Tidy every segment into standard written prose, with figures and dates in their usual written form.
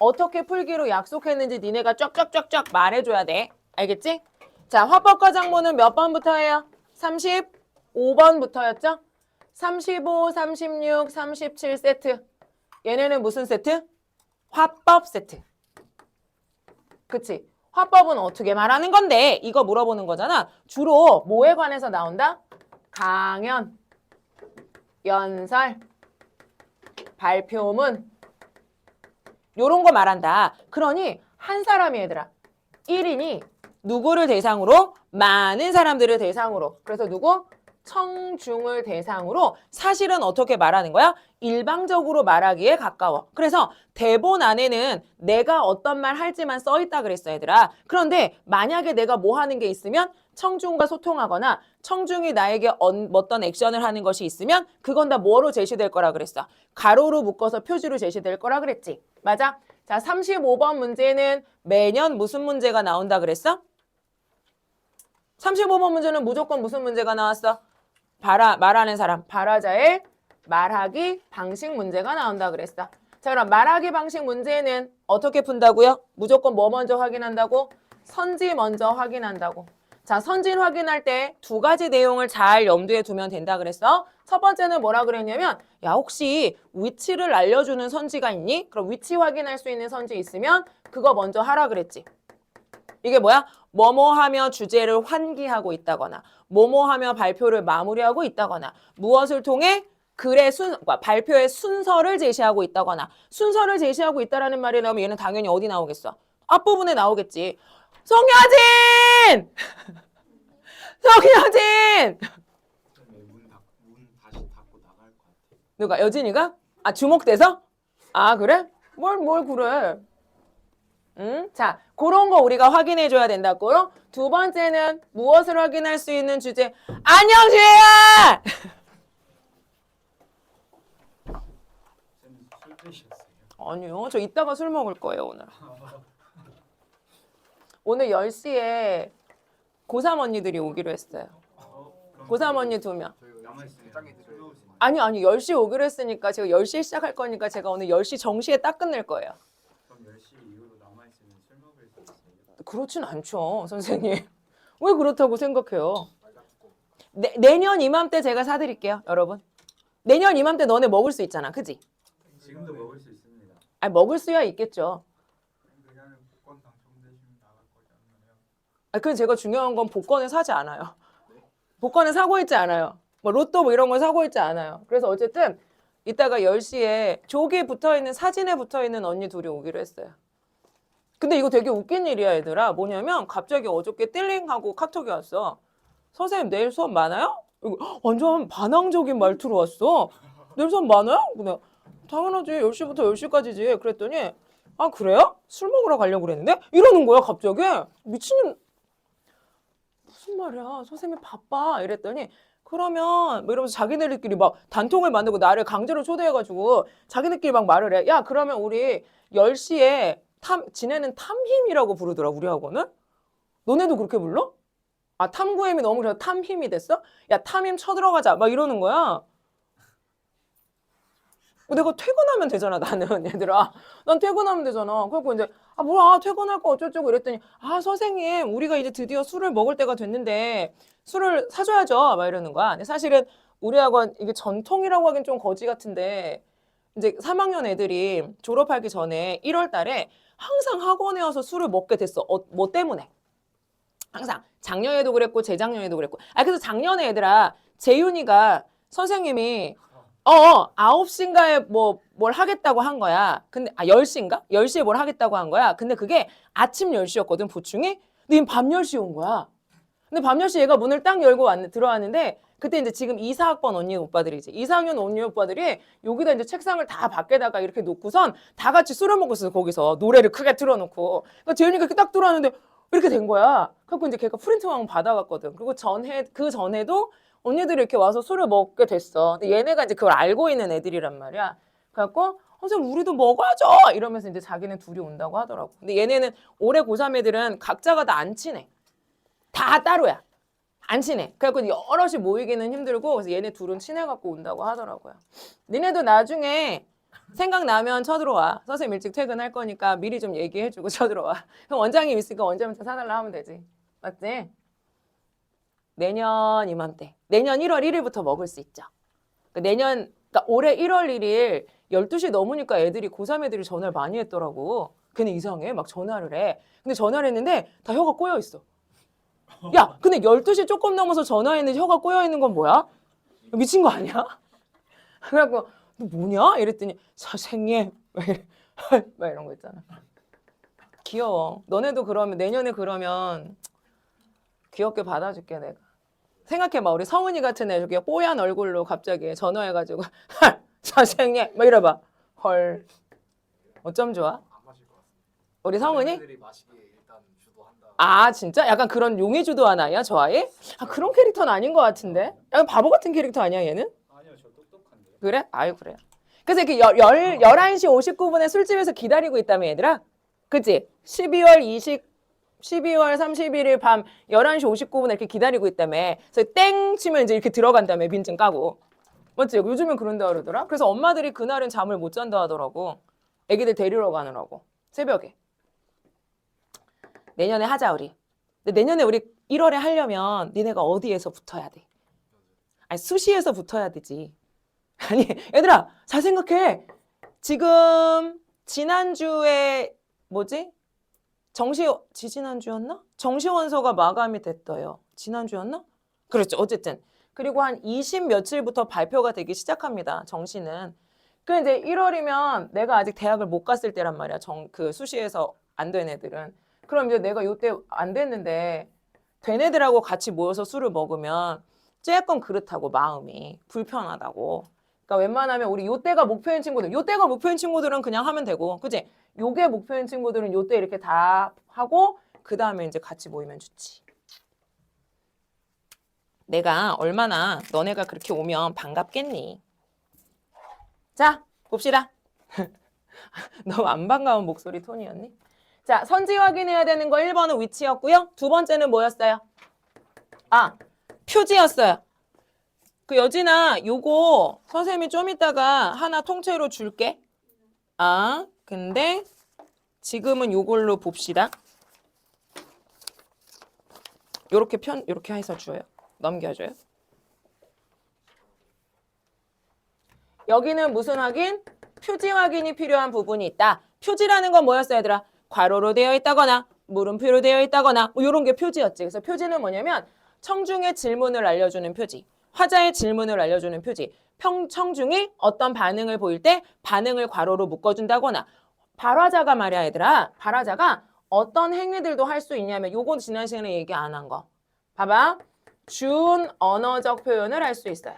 어떻게 풀기로 약속했는지 니네가 쫙쫙쫙쫙 말해줘야 돼. 알겠지? 자, 화법과 작문은 몇 번부터예요? 35번부터였죠? 35, 36, 37 세트. 얘네는 무슨 세트? 화법 세트. 그치? 화법은 어떻게 말하는 건데? 이거 물어보는 거잖아. 주로 뭐에 관해서 나온다? 강연, 연설, 발표문 요런 거 말한다. 그러니 한 사람이 얘들아 1인이 누구를 대상으로? 많은 사람들을 대상으로. 그래서 누구? 청중을 대상으로 사실은 어떻게 말하는 거야? 일방적으로 말하기에 가까워. 그래서 대본 안에는 내가 어떤 말 할지만 써 있다 그랬어 얘들아. 그런데 만약에 내가 뭐 하는 게 있으면 청중과 소통하거나 청중이 나에게 어떤 액션을 하는 것이 있으면 그건 다 뭐로 제시될 거라 그랬어? 가로로 묶어서 표지로 제시될 거라 그랬지. 맞아? 자, 35번 문제는 매년 무슨 문제가 나온다 그랬어? 35번 문제는 무조건 무슨 문제가 나왔어? 말하는 사람, 발화자의 말하기 방식 문제가 나온다 그랬어. 자, 그럼 말하기 방식 문제는 어떻게 푼다고요? 무조건 뭐 먼저 확인한다고? 선지 먼저 확인한다고. 자, 선지 확인할 때 두 가지 내용을 잘 염두에 두면 된다 그랬어. 첫 번째는 뭐라 그랬냐면 야, 혹시 위치를 알려주는 선지가 있니? 그럼 위치 확인할 수 있는 선지 있으면 그거 먼저 하라 그랬지. 이게 뭐야? 뭐뭐하며 주제를 환기하고 있다거나 뭐뭐하며 발표를 마무리하고 있다거나 무엇을 통해 글의 발표의 순서를 제시하고 있다거나 순서를 제시하고 있다라는 말이 나오면 얘는 당연히 어디 나오겠어? 앞부분에 나오겠지. 송여진! 송여진! 문 다시 닫고 나갈 것 같아. 누가? 여진이가? 아, 주목돼서? 아, 그래? 뭘 그래? 응? 자, 그런 거 우리가 확인해 줘야 된다고요. 두 번째는 무엇을 확인할 수 있는 주제? 안녕, 주혜야! 쌤 술 드셨어요? 아니요, 저 이따가 술 먹을 거예요, 오늘. 오늘 10시에 고3 언니들이 오기로 했어요. 고3 언니 2명. 남아있으면 즐거우시나요? 아니, 10시에 오기로 했으니까 제가 10시에 시작할 거니까 제가 오늘 10시 정시에 딱 끝낼 거예요. 그럼 10시 이후로 남아있으면 술 먹을 수 있어요? 그렇진 않죠, 선생님. 왜 그렇다고 생각해요? 내년 이맘때 제가 사드릴게요, 여러분. 내년 이맘때 너네 먹을 수 있잖아, 그지? 지금도 먹을 수 있습니다. 아니, 먹을 수야 있겠죠. 내년에 복권 당첨되시면 나갈 거잖아요. 그건 제가 중요한 건 복권을 사지 않아요. 복권을 사고 있지 않아요. 뭐 로또 뭐 이런 걸 사고 있지 않아요. 그래서 어쨌든 이따가 10시에 조기에 붙어있는 사진에 붙어있는 언니 둘이 오기로 했어요. 근데 이거 되게 웃긴 일이야 얘들아. 뭐냐면 갑자기 어저께 띨링하고 카톡이 왔어. 선생님 내일 수업 많아요? 이거 완전 반항적인 말투로 왔어. 내일 수업 많아요? 근데 당연하지. 10시부터 10시까지지. 그랬더니 아 그래요? 술 먹으러 가려고 그랬는데? 이러는 거야 갑자기. 미친년 무슨 말이야? 선생님 바빠. 이랬더니 그러면 뭐 이러면서 자기네들끼리 막 단통을 만들고 나를 강제로 초대해가지고 자기네끼리 막 말을 해. 야 그러면 우리 10시에 지네는 탐힘이라고 부르더라 우리 학원은. 너네도 그렇게 불러? 아 탐구힘이 너무 그래서 탐힘이 됐어? 야 탐힘 쳐들어가자 막 이러는 거야. 내가 퇴근하면 되잖아 나는 얘들아. 난 퇴근하면 되잖아. 그래갖고 이제 아 뭐야 퇴근할 거 어쩌고 이랬더니 아 선생님 우리가 이제 드디어 술을 먹을 때가 됐는데 술을 사줘야죠 막 이러는 거야. 근데 사실은 우리 학원 이게 전통이라고 하긴 좀 거지 같은데 이제 3학년 애들이 졸업하기 전에 1월 달에 항상 학원에 와서 술을 먹게 됐어. 뭐 때문에? 항상 작년에도 그랬고 재작년에도 그랬고. 아 그래서 작년에 얘들아 재윤이가 선생님이 9시인가에 뭘 하겠다고 한 거야. 근데 10시인가? 10시에 뭘 하겠다고 한 거야. 근데 그게 아침 10시였거든 보충이. 근데 밤 10시에 온 거야. 근데 밤 10시 얘가 문을 딱 열고 들어왔는데 그때 이제 지금 2, 4학번 언니 오빠들이지. 2, 4학년 언니 오빠들이 여기다 이제 책상을 다 밖에다가 이렇게 놓고선 다 같이 술을 먹고 있어 거기서 노래를 크게 틀어놓고. 그러니까 재윤이가 이렇게 딱 들어왔는데 이렇게 된 거야. 그래서 이제 걔가 프린트왕 받아갔거든. 그리고 그 전에도 언니들이 이렇게 와서 술을 먹게 됐어. 근데 얘네가 이제 그걸 알고 있는 애들이란 말이야. 그래갖고 선생님 우리도 먹어야죠 이러면서 이제 자기는 둘이 온다고 하더라고. 근데 얘네는 올해 고3 애들은 각자가 다 안 친해. 다 따로야. 안 친해. 그래갖고 여럿이 모이기는 힘들고 그래서 얘네 둘은 친해갖고 온다고 하더라고요. 니네도 나중에 생각나면 쳐들어와. 선생님 일찍 퇴근할 거니까 미리 좀 얘기해주고 쳐들어와. 그럼 원장님 있으니까 원장님한테 사달라 하면 되지. 맞지? 내년 이맘때. 내년 1월 1일부터 먹을 수 있죠. 그러니까 올해 1월 1일 12시 넘으니까 애들이 고3 애들이 전화를 많이 했더라고. 걔네 이상해. 막 전화를 해. 근데 전화를 했는데 다 혀가 꼬여 있어. 야, 근데 12시 조금 넘어서 전화했는데 혀가 꼬여 있는 건 뭐야? 미친 거 아니야? 그래갖고 너 뭐냐? 이랬더니 선생님 막 이런 거 있잖아. 귀여워. 너네도 그러면 내년에 그러면 귀엽게 받아줄게 내가. 생각해봐. 우리 성은이 같은 애 저기 뽀얀 얼굴로 갑자기 전화해가지고 선생님 막 이래봐. 헐. 어쩜 좋아? 안 마실 것 같습니다. 우리 성은이? 애들이 마시기 일단 주도한다. 아 진짜? 약간 그런 용의 주도한 아이야 저 아이? 아 그런 캐릭터는 아닌 것 같은데? 약간 바보 같은 캐릭터 아니야 얘는? 아니요, 저 똑똑한데. 그래? 아유 그래. 그래서 이렇게 11시 59분에 술집에서 기다리고 있다며 얘들아. 그치? 12월 31일 밤 11시 59분에 이렇게 기다리고 있다며. 그래서 땡 치면 이제 이렇게 들어간다며 빈증 까고. 맞지? 요즘엔 그런다 그러더라. 그래서 엄마들이 그날은 잠을 못 잔다 하더라고. 애기들 데리러 가느라고. 새벽에. 내년에 하자 우리. 근데 내년에 우리 1월에 하려면 니네가 어디에서 붙어야 돼? 아니 수시에서 붙어야 되지. 아니 얘들아 잘 생각해. 지금 지난주에 뭐지? 지지난주였나? 정시원서가 마감이 됐어요. 지난주였나? 그렇죠. 어쨌든 그리고 한 20 며칠부터 발표가 되기 시작합니다. 정시는. 그 이제 1월이면 내가 아직 대학을 못 갔을 때란 말이야. 그 수시에서 안 된 애들은. 그럼 이제 내가 요때 안 됐는데 된 애들하고 같이 모여서 술을 먹으면 조금 그렇다고 마음이 불편하다고. 그러니까 웬만하면 우리 요때가 목표인 친구들, 요때가 목표인 친구들은 그냥 하면 되고, 그지? 요게 목표인 친구들은 요때 이렇게 다 하고 그 다음에 이제 같이 모이면 좋지. 내가 얼마나 너네가 그렇게 오면 반갑겠니? 자, 봅시다. 너무 안 반가운 목소리 톤이었니? 자, 선지 확인해야 되는 거 1번은 위치였고요. 두 번째는 뭐였어요? 아, 표지였어요. 그 여진아, 요거 선생님이 좀 이따가 하나 통째로 줄게. 아, 근데 지금은 요걸로 봅시다. 요렇게 해서 줘요. 넘겨줘요. 여기는 무슨 확인? 표지 확인이 필요한 부분이 있다. 표지라는 건 뭐였어요, 얘들아? 괄호로 되어 있다거나 물음표로 되어 있다거나 뭐 이런 게 표지였지. 그래서 표지는 뭐냐면 청중의 질문을 알려주는 표지, 화자의 질문을 알려주는 표지, 청중이 어떤 반응을 보일 때 반응을 괄호로 묶어준다거나 발화자가 말이야, 얘들아. 발화자가 어떤 행위들도 할 수 있냐면 요건 지난 시간에 얘기 안 한 거. 봐봐. 준 언어적 표현을 할 수 있어요.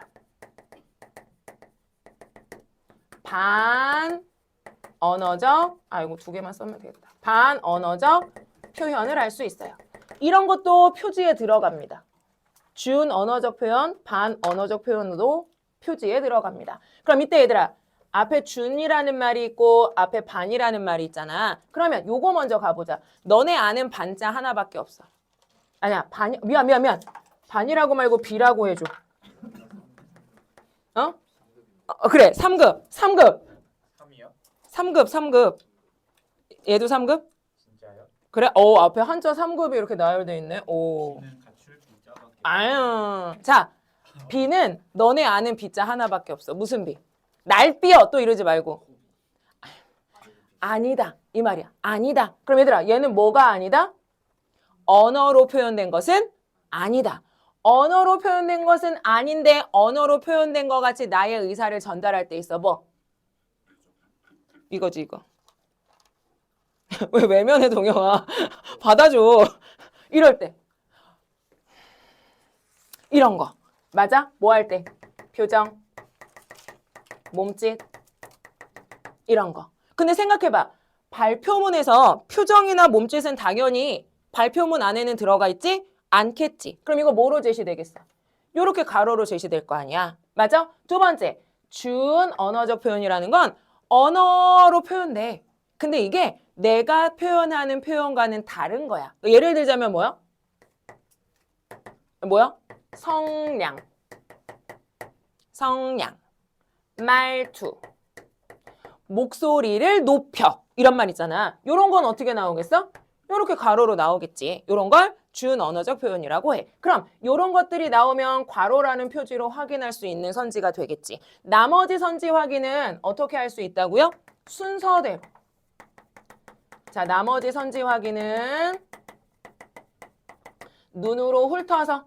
반언어적, 이거 두 개만 쓰면 되겠다. 반언어적 표현을 할 수 있어요. 이런 것도 표지에 들어갑니다. 준 언어적 표현, 반언어적 표현도 표지에 들어갑니다. 그럼 이때 얘들아, 앞에 준이라는 말이 있고 앞에 반이라는 말이 있잖아. 그러면 요거 먼저 가보자. 너네 아는 반자 하나밖에 없어. 아니야, 미안. 반이라고 말고 비라고 해줘. 어? 그래, 3급. 3이요? 3급. 얘도 3급? 진짜요? 그래? 앞에 한자 3급이 이렇게 나열돼 있네. 오. B는 갖출 B자밖에. 아유. 자, B는 너네 아는 B자 하나밖에 없어. 무슨 B? 날 삐어 또 이러지 말고. 아니다. 이 말이야. 아니다. 그럼 얘들아, 얘는 뭐가 아니다? 언어로 표현된 것은 아니다. 언어로 표현된 것은 아닌데 언어로 표현된 것 같이 나의 의사를 전달할 때 있어. 뭐? 이거지 이거. 왜 외면해 동영아. 받아줘. 이럴 때. 이런 거. 맞아? 뭐 할 때? 표정, 몸짓, 이런 거. 근데 생각해봐. 발표문에서 표정이나 몸짓은 당연히 발표문 안에는 들어가 있지? 않겠지. 그럼 이거 뭐로 제시되겠어? 요렇게 가로로 제시될 거 아니야. 맞아? 두 번째, 준 언어적 표현이라는 건 언어로 표현돼. 근데 이게 내가 표현하는 표현과는 다른 거야. 예를 들자면 뭐야? 성량, 말투, 목소리를 높여. 이런 말 있잖아. 요런 건 어떻게 나오겠어? 요렇게 가로로 나오겠지. 요런 걸 준언어적 표현이라고 해. 그럼 요런 것들이 나오면 괄호라는 표지로 확인할 수 있는 선지가 되겠지. 나머지 선지 확인은 어떻게 할 수 있다고요? 순서대로. 자, 나머지 선지 확인은 눈으로 훑어서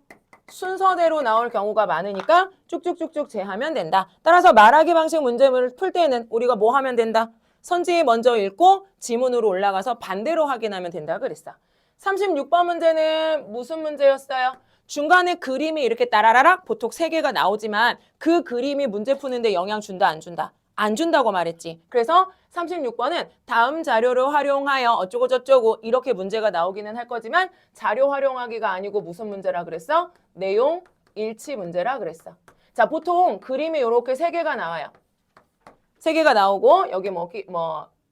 순서대로 나올 경우가 많으니까 쭉쭉쭉쭉 제하면 된다. 따라서 말하기 방식 문제를 풀 때는 우리가 뭐 하면 된다? 선지 먼저 읽고 지문으로 올라가서 반대로 확인하면 된다 그랬어. 36번 문제는 무슨 문제였어요? 중간에 그림이 이렇게 따라라락 보통 3개가 나오지만 그 그림이 문제 푸는데 영향 준다 안 준다? 안 준다고 말했지. 그래서 36번은 다음 자료를 활용하여 어쩌고 저쩌고 이렇게 문제가 나오기는 할 거지만 자료 활용하기가 아니고 무슨 문제라 그랬어? 내용 일치 문제라 그랬어. 자, 보통 그림이 이렇게 3개가 나와요. 3개가 나오고 여기 뭐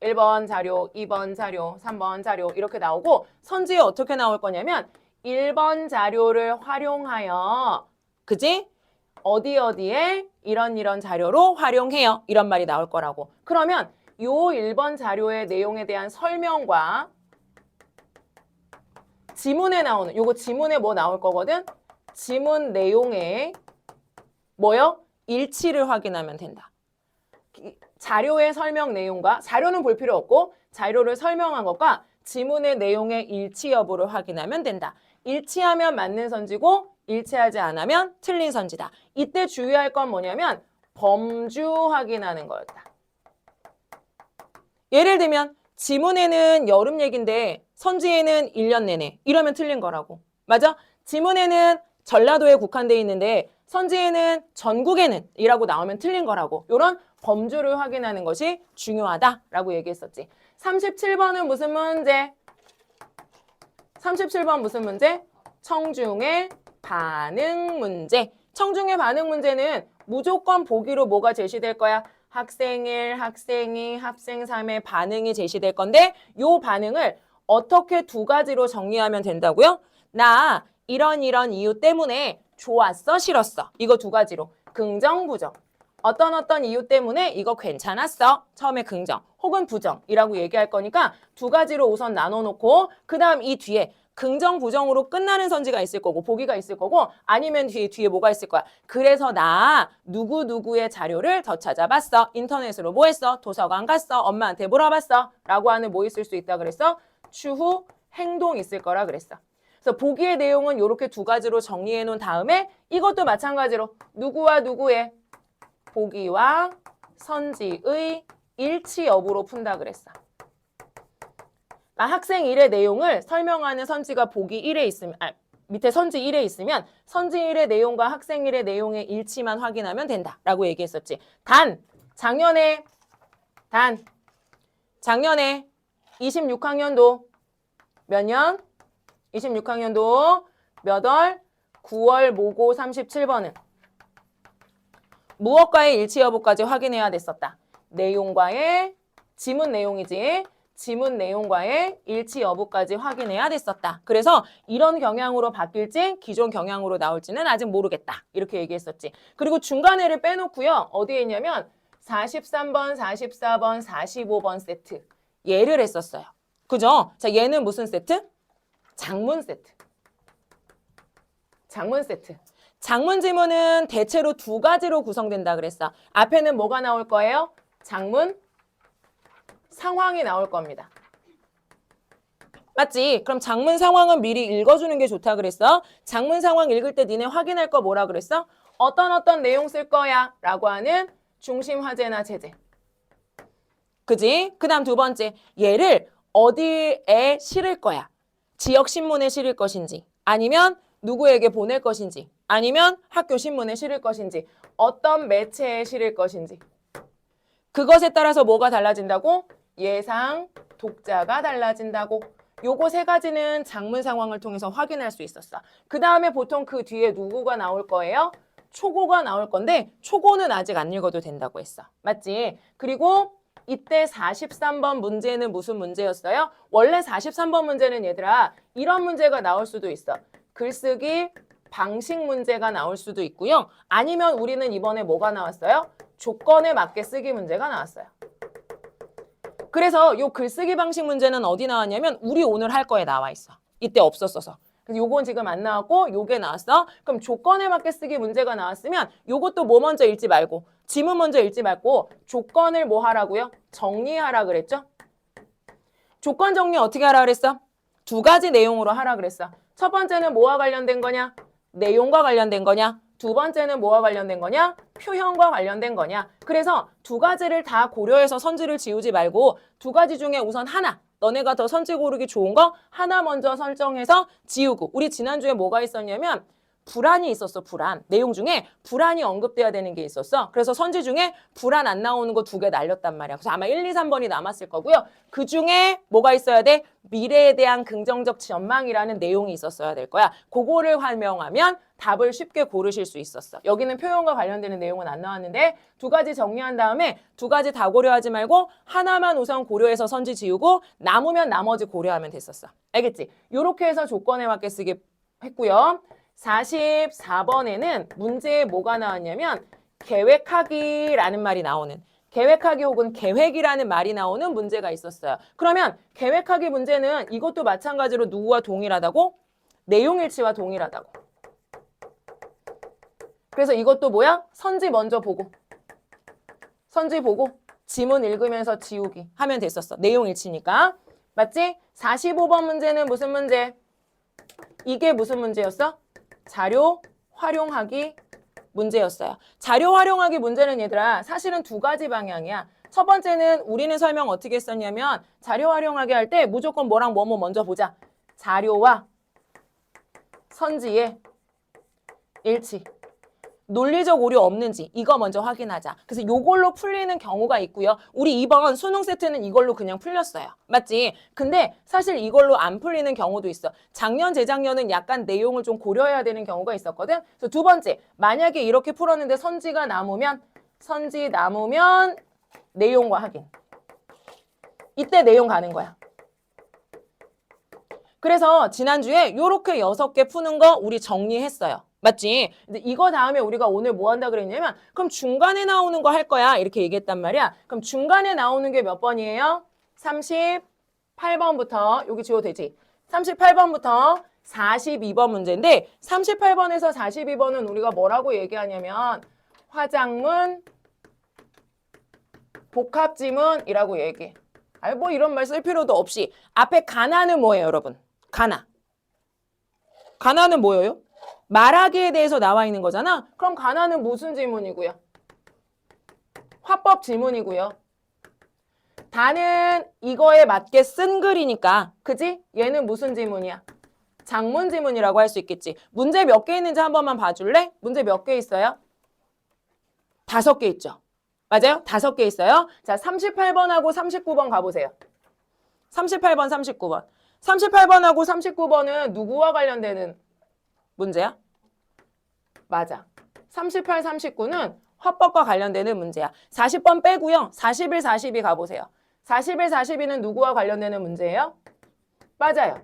1번 자료, 2번 자료, 3번 자료 이렇게 나오고 선지에 어떻게 나올 거냐면 1번 자료를 활용하여 그지? 어디에 이런 자료로 활용해요. 이런 말이 나올 거라고. 그러면 요 1번 자료의 내용에 대한 설명과 지문에 나오는 요거 지문에 뭐 나올 거거든? 지문 내용에 뭐요? 일치를 확인하면 된다. 자료의 설명 내용과 자료는 볼 필요 없고 자료를 설명한 것과 지문의 내용의 일치 여부를 확인하면 된다. 일치하면 맞는 선지고 일치하지 않으면 틀린 선지다. 이때 주의할 건 뭐냐면 범주 확인하는 거였다. 예를 들면 지문에는 여름 얘긴데 선지에는 1년 내내 이러면 틀린 거라고. 맞아? 지문에는 전라도에 국한돼 있는데 선지에는 전국에는 이라고 나오면 틀린 거라고. 이런 범주를 확인하는 것이 중요하다라고 얘기했었지. 37번은 무슨 문제? 37번 무슨 문제? 청중의 반응 문제. 청중의 반응 문제는 무조건 보기로 뭐가 제시될 거야? 학생 1, 학생 2, 학생 3의 반응이 제시될 건데 요 반응을 어떻게 2가지로 정리하면 된다고요? 나 이런 이유 때문에 좋았어, 싫었어. 이거 2가지로. 긍정, 부정. 어떤 이유 때문에 이거 괜찮았어. 처음에 긍정 혹은 부정이라고 얘기할 거니까 2가지로 우선 나눠놓고 그 다음 이 뒤에 긍정, 부정으로 끝나는 선지가 있을 거고 보기가 있을 거고 아니면 뒤에 뭐가 있을 거야. 그래서 나 누구누구의 자료를 더 찾아봤어. 인터넷으로 뭐 했어? 도서관 갔어. 엄마한테 물어봤어. 라고 하는 뭐 있을 수 있다 그랬어? 추후 행동 있을 거라 그랬어. 그래서 보기의 내용은 이렇게 2가지로 정리해 놓은 다음에 이것도 마찬가지로 누구와 누구의 보기와 선지의 일치 여부로 푼다 그랬어. 그러니까 학생 1의 내용을 설명하는 선지가 보기 1에 있으면 밑에 선지 1에 있으면 선지 1의 내용과 학생 1의 내용의 일치만 확인하면 된다라고 얘기했었지. 작년에 26학년도 몇 년? 26학년도 몇 월? 9월 모고 37번은 무엇과의 일치 여부까지 확인해야 됐었다. 내용과의 지문 내용이지. 지문 내용과의 일치 여부까지 확인해야 됐었다. 그래서 이런 경향으로 바뀔지 기존 경향으로 나올지는 아직 모르겠다. 이렇게 얘기했었지. 그리고 중간에를 빼놓고요. 어디에 있냐면 43번, 44번, 45번 세트. 얘를 했었어요. 그죠? 자, 얘는 무슨 세트? 장문 세트. 장문 세트. 장문 지문은 대체로 2가지로 구성된다 그랬어. 앞에는 뭐가 나올 거예요? 장문 상황이 나올 겁니다. 맞지? 그럼 장문 상황은 미리 읽어주는 게 좋다 그랬어. 장문 상황 읽을 때 니네 확인할 거 뭐라 그랬어? 어떤 내용 쓸 거야 라고 하는 중심 화제나 제재. 그지? 그 다음 2번째. 얘를 어디에 실을 거야? 지역 신문에 실을 것인지 아니면 누구에게 보낼 것인지 아니면 학교 신문에 실을 것인지 어떤 매체에 실을 것인지 그것에 따라서 뭐가 달라진다고? 예상 독자가 달라진다고. 요거 3가지는 장문 상황을 통해서 확인할 수 있었어. 그 다음에 보통 그 뒤에 누구가 나올 거예요? 초고가 나올 건데 초고는 아직 안 읽어도 된다고 했어. 맞지? 그리고 이때 43번 문제는 무슨 문제였어요? 원래 43번 문제는 얘들아 이런 문제가 나올 수도 있어. 글쓰기 방식 문제가 나올 수도 있고요. 아니면 우리는 이번에 뭐가 나왔어요? 조건에 맞게 쓰기 문제가 나왔어요. 그래서 요 글쓰기 방식 문제는 어디 나왔냐면 우리 오늘 할 거에 나와 있어. 이때 없었어서. 그래서 요건 지금 안 나왔고 요게 나왔어. 그럼 조건에 맞게 쓰기 문제가 나왔으면 요것도 뭐 먼저 읽지 말고 지문 먼저 읽지 말고 조건을 뭐 하라고요? 정리하라 그랬죠? 조건 정리 어떻게 하라 그랬어? 두 가지 내용으로 하라 그랬어. 첫 번째는 뭐와 관련된 거냐? 내용과 관련된 거냐? 두 번째는 뭐와 관련된 거냐? 표현과 관련된 거냐? 그래서 두 가지를 다 고려해서 선지를 지우지 말고 두 가지 중에 우선 하나, 너네가 더 선지 고르기 좋은 거 하나 먼저 설정해서 지우고. 우리 지난주에 뭐가 있었냐면 불안이 있었어. 불안. 내용 중에 불안이 언급돼야 되는 게 있었어. 그래서 선지 중에 불안 안 나오는 거 2개 날렸단 말이야. 그래서 아마 1, 2, 3번이 남았을 거고요. 그 중에 뭐가 있어야 돼? 미래에 대한 긍정적 전망이라는 내용이 있었어야 될 거야. 그거를 활용하면 답을 쉽게 고르실 수 있었어. 여기는 표현과 관련되는 내용은 안 나왔는데 두 가지 정리한 다음에 두 가지 다 고려하지 말고 하나만 우선 고려해서 선지 지우고 남으면 나머지 고려하면 됐었어. 알겠지? 요렇게 해서 조건에 맞게 쓰기 했고요. 44번에는 문제에 뭐가 나왔냐면 계획하기라는 말이 나오는 계획하기 혹은 계획이라는 말이 나오는 문제가 있었어요. 그러면 계획하기 문제는 이것도 마찬가지로 누구와 동일하다고? 내용일치와 동일하다고. 그래서 이것도 뭐야? 선지 먼저 보고 선지 보고 지문 읽으면서 지우기 하면 됐었어. 내용일치니까. 맞지? 45번 문제는 무슨 문제? 이게 무슨 문제였어? 자료 활용하기 문제였어요. 자료 활용하기 문제는 얘들아 사실은 두 가지 방향이야. 첫 번째는 우리는 설명 어떻게 했었냐면 자료 활용하기 할 때 무조건 뭐랑 뭐뭐 먼저 보자. 자료와 선지의 일치. 논리적 오류 없는지 이거 먼저 확인하자. 그래서 이걸로 풀리는 경우가 있고요. 우리 이번 수능 세트는 이걸로 그냥 풀렸어요. 맞지? 근데 사실 이걸로 안 풀리는 경우도 있어. 작년, 재작년은 약간 내용을 좀 고려해야 되는 경우가 있었거든. 그래서 두 번째, 만약에 이렇게 풀었는데 선지 남으면 내용과 확인. 이때 내용 가는 거야. 그래서 지난주에 이렇게 6개 푸는 거 우리 정리했어요. 맞지? 근데 이거 다음에 우리가 오늘 뭐 한다 그랬냐면 그럼 중간에 나오는 거 할 거야. 이렇게 얘기했단 말이야. 그럼 중간에 나오는 게 몇 번이에요? 38번부터 여기 지워도 되지? 38번부터 42번 문제인데 38번에서 42번은 우리가 뭐라고 얘기하냐면 화작문, 복합지문이라고 얘기해. 아니 뭐 이런 말 쓸 필요도 없이 앞에 가나는 뭐예요, 여러분? 가나는 뭐예요? 말하기에 대해서 나와 있는 거잖아. 그럼 가나는 무슨 지문이고요? 화법 지문이고요. 다는 이거에 맞게 쓴 글이니까 그지? 얘는 무슨 지문이야? 장문 지문이라고 할 수 있겠지. 문제 몇 개 있는지 한 번만 봐줄래? 문제 몇 개 있어요? 5개 있죠. 맞아요? 5개 있어요. 자, 38번하고 39번 가보세요. 38번, 39번. 38번하고 39번은 누구와 관련되는 문제야? 맞아. 38, 39는 화법과 관련되는 문제야. 40번 빼고요. 41, 42 가보세요. 41, 42는 누구와 관련되는 문제예요? 맞아요.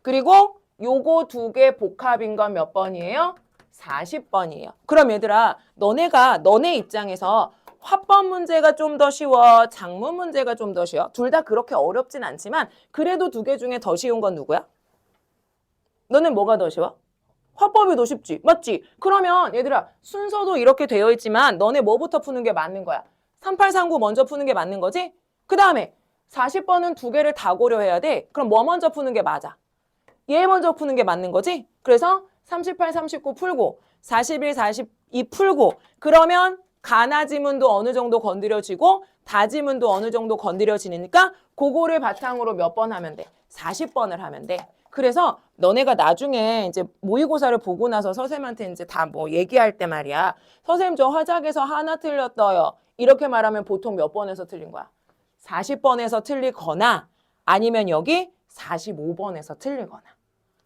그리고 요거 2개 복합인 건 몇 번이에요? 40번이에요. 그럼 얘들아, 너네 입장에서 화법 문제가 좀 더 쉬워? 장문 문제가 좀 더 쉬워? 둘 다 그렇게 어렵진 않지만 그래도 2개 중에 더 쉬운 건 누구야? 너는 뭐가 더 쉬워? 화법이 더 쉽지. 맞지? 그러면 얘들아 순서도 이렇게 되어 있지만 너네 뭐부터 푸는 게 맞는 거야? 3839 먼저 푸는 게 맞는 거지? 그 다음에 40번은 2개를 다 고려해야 돼. 그럼 뭐 먼저 푸는 게 맞아? 얘 먼저 푸는 게 맞는 거지? 그래서 38, 39 풀고 41, 42 풀고 그러면 가나 지문도 어느 정도 건드려지고 다 지문도 어느 정도 건드려지니까 그거를 바탕으로 몇 번 하면 돼? 40번을 하면 돼. 그래서 너네가 나중에 이제 모의고사를 보고 나서 선생님한테 이제 다 뭐 얘기할 때 말이야. 선생님 저 화작에서 하나 틀렸어요. 이렇게 말하면 보통 몇 번에서 틀린 거야? 40번에서 틀리거나 아니면 여기 45번에서 틀리거나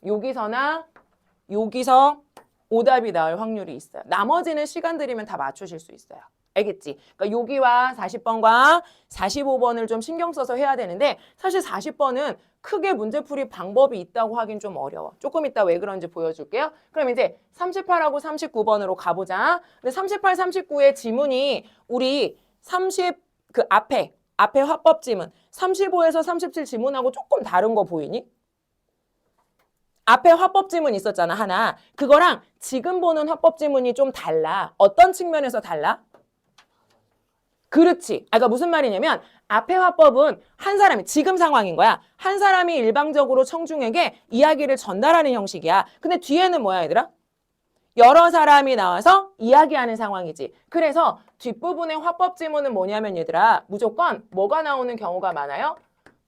여기서나 여기서 오답이 나올 확률이 있어요. 나머지는 시간 들이면 다 맞추실 수 있어요. 알겠지? 그러니까 여기와 40번과 45번을 좀 신경 써서 해야 되는데 사실 40번은 크게 문제풀이 방법이 있다고 하긴 좀 어려워. 조금 이따 왜 그런지 보여줄게요. 그럼 이제 38하고 39번으로 가보자. 근데 38, 39의 지문이 우리 30 그 앞에 앞에 화법 지문 35에서 37 지문하고 조금 다른 거 보이니? 앞에 화법 지문 있었잖아, 하나. 그거랑 지금 보는 화법 지문이 좀 달라. 어떤 측면에서 달라? 그렇지. 그러니까 무슨 말이냐면 앞에 화법은 한 사람이 지금 상황인 거야. 한 사람이 일방적으로 청중에게 이야기를 전달하는 형식이야. 근데 뒤에는 뭐야, 얘들아? 여러 사람이 나와서 이야기하는 상황이지. 그래서 뒷부분의 화법 지문은 뭐냐면 얘들아, 무조건 뭐가 나오는 경우가 많아요?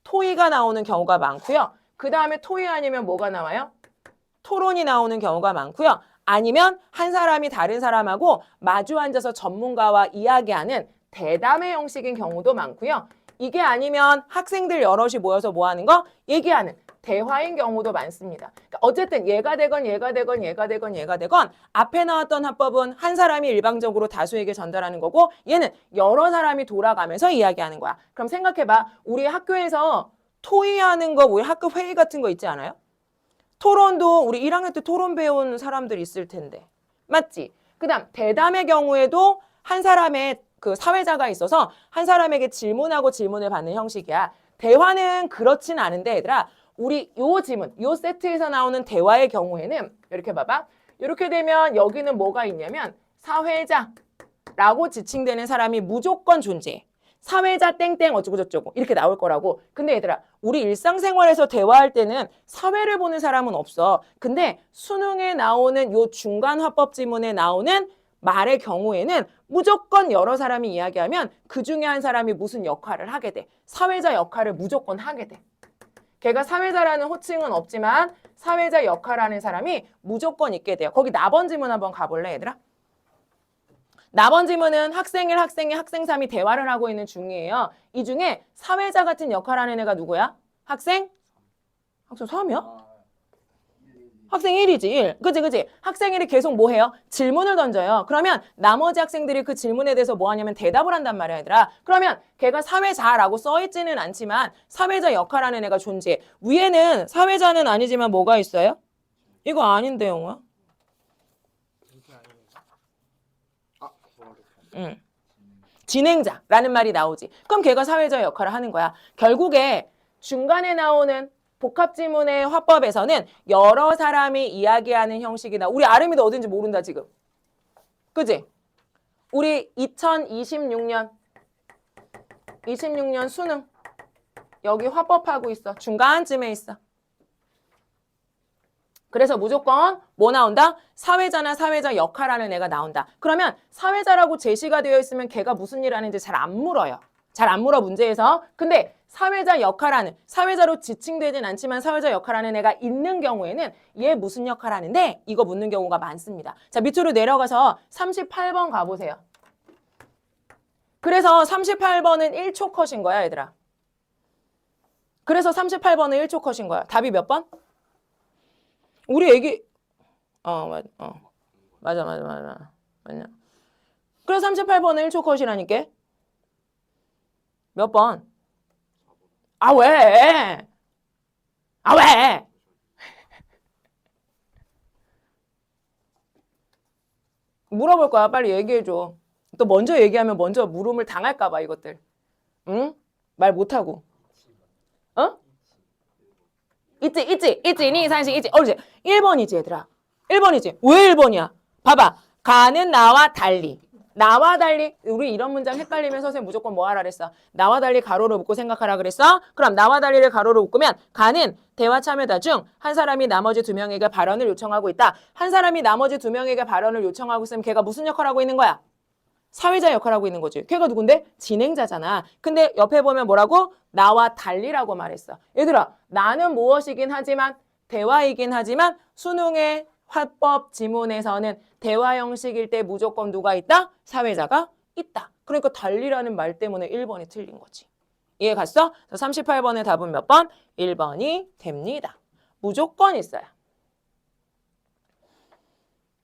토의가 나오는 경우가 많고요. 그 다음에 토의 아니면 뭐가 나와요? 토론이 나오는 경우가 많고요. 아니면 한 사람이 다른 사람하고 마주 앉아서 전문가와 이야기하는 대담의 형식인 경우도 많고요. 이게 아니면 학생들 여럿이 모여서 뭐 하는 거? 얘기하는 대화인 경우도 많습니다. 그러니까 어쨌든 얘가 되건 얘가 되건 얘가 되건 얘가 되건 앞에 나왔던 화법은 한 사람이 일방적으로 다수에게 전달하는 거고 얘는 여러 사람이 돌아가면서 이야기하는 거야. 그럼 생각해봐. 우리 학교에서 토의하는 거, 우리 학급 회의 같은 거 있지 않아요? 토론도 우리 1학년 때 토론 배운 사람들 있을 텐데. 맞지? 그 다음 대담의 경우에도 한 사람의 그 사회자가 있어서 한 사람에게 질문하고 질문을 받는 형식이야. 대화는 그렇진 않은데 얘들아, 우리 요 지문, 요 세트에서 나오는 대화의 경우에는 이렇게 봐봐. 이렇게 되면 여기는 뭐가 있냐면 사회자라고 지칭되는 사람이 무조건 존재해. 사회자 땡땡 어쩌고 저쩌고 이렇게 나올 거라고. 근데 얘들아, 우리 일상생활에서 대화할 때는 사회를 보는 사람은 없어. 근데 수능에 나오는 요 중간 화법 지문에 나오는 말의 경우에는 무조건 여러 사람이 이야기하면 그 중에 한 사람이 무슨 역할을 하게 돼. 사회자 역할을 무조건 하게 돼. 걔가 사회자라는 호칭은 없지만 사회자 역할하는 사람이 무조건 있게 돼요. 거기 나번 지문 한번 가볼래, 얘들아? 나번 지문은 학생 1, 학생 2, 학생 3이 대화를 하고 있는 중이에요. 이 중에 사회자 같은 역할하는 애가 누구야? 학생 3이야? 학생 1이지, 1. 그치? 학생 1이 계속 뭐 해요? 질문을 던져요. 그러면 나머지 학생들이 그 질문에 대해서 뭐 하냐면 대답을 한단 말이야, 얘들아. 그러면 걔가 사회자라고 써있지는 않지만 사회자 역할하는 애가 존재해. 위에는 사회자는 아니지만 뭐가 있어요? 이거 아닌데, 영호야? 응. 진행자라는 말이 나오지. 그럼 걔가 사회자 역할을 하는 거야. 결국에 중간에 나오는 복합지문의 화법에서는 여러 사람이 이야기하는 형식이다. 우리 아름이도 어딘지 모른다 지금. 그지? 우리 2026년 수능 여기 화법하고 있어. 중간쯤에 있어. 그래서 무조건 뭐 나온다? 사회자나 사회자 역할하는 애가 나온다. 그러면 사회자라고 제시가 되어 있으면 걔가 무슨 일 하는지 잘 안 물어요. 잘 안 물어 문제에서. 근데 사회자 역할하는, 사회자로 지칭되진 않지만 사회자 역할하는 애가 있는 경우에는 얘 무슨 역할 하는데? 이거 묻는 경우가 많습니다. 자, 밑으로 내려가서 38번 가보세요. 그래서 38번은 1초 컷인 거야, 얘들아. 그래서 38번은 1초 컷인 거야. 답이 몇 번? 우리 애기 맞아. 맞냐. 그래서 38번은 1초 컷이라니까. 몇 번? 아, 왜? 물어볼 거야. 빨리 얘기해줘. 또 먼저 얘기하면 먼저 물음을 당할까 봐 이것들. 응? 말 못하고. 어? 있지. 2, 3, 4, 있지. 옳지. 1번이지, 얘들아. 1번이지. 왜 1번이야? 봐봐. 가는 나와 달리. 나와 달리. 우리 이런 문장 헷갈리면 선생님 무조건 뭐 하라 그랬어? 나와 달리 가로로 묶고 생각하라 그랬어? 그럼 나와 달리를 가로로 묶으면 가는 대화 참여자 중 한 사람이 나머지 2명에게 발언을 요청하고 있다. 한 사람이 나머지 2명에게 발언을 요청하고 있으면 걔가 무슨 역할을 하고 있는 거야? 사회자 역할을 하고 있는 거지. 걔가 누군데? 진행자잖아. 근데 옆에 보면 뭐라고? 나와 달리라고 말했어. 얘들아, 나는 무엇이긴 하지만 대화이긴 하지만 수능의 화법 지문에서는 대화 형식일 때 무조건 누가 있다? 사회자가 있다. 그러니까 달리라는 말 때문에 1번이 틀린 거지. 이해 갔어? 38번의 답은 몇 번? 1번이 됩니다. 무조건 있어요.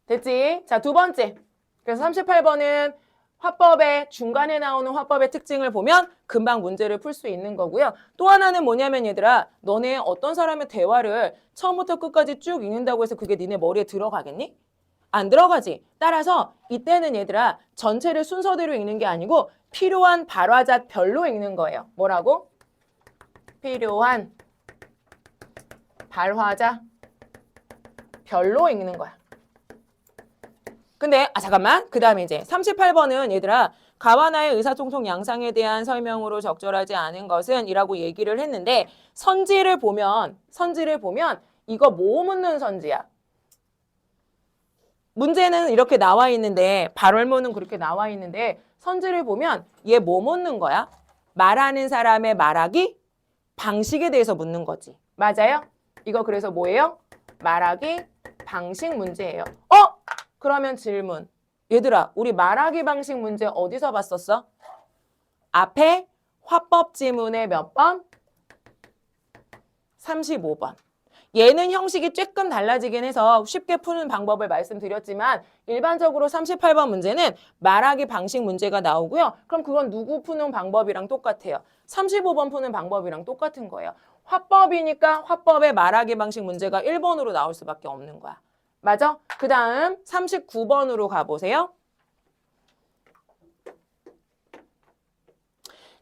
됐지? 자, 두 번째. 그래서 38번은 화법의 중간에 나오는 화법의 특징을 보면 금방 문제를 풀 수 있는 거고요. 또 하나는 뭐냐면 얘들아, 너네 어떤 사람의 대화를 처음부터 끝까지 쭉 읽는다고 해서 그게 니네 머리에 들어가겠니? 안 들어가지. 따라서 이때는 얘들아, 전체를 순서대로 읽는 게 아니고 필요한 발화자 별로 읽는 거예요. 뭐라고? 필요한 발화자 별로 읽는 거야. 근데 잠깐만. 그 다음에 이제 38번은 얘들아 가와나의 의사소통 양상에 대한 설명으로 적절하지 않은 것은 이라고 얘기를 했는데 선지를 보면 이거 뭐 묻는 선지야? 문제는 이렇게 나와 있는데 발월문은 그렇게 나와 있는데 선지를 보면 얘 뭐 묻는 거야? 말하는 사람의 말하기 방식에 대해서 묻는 거지. 맞아요? 이거 그래서 뭐예요? 말하기 방식 문제예요. 그러면 질문. 얘들아, 우리 말하기 방식 문제 어디서 봤었어? 앞에 화법 지문의 몇 번? 35번. 얘는 형식이 조금 달라지긴 해서 쉽게 푸는 방법을 말씀드렸지만 일반적으로 38번 문제는 말하기 방식 문제가 나오고요. 그럼 그건 누구 푸는 방법이랑 똑같아요. 35번 푸는 방법이랑 똑같은 거예요. 화법이니까 화법의 말하기 방식 문제가 1번으로 나올 수밖에 없는 거야. 맞아? 그 다음 39번으로 가보세요.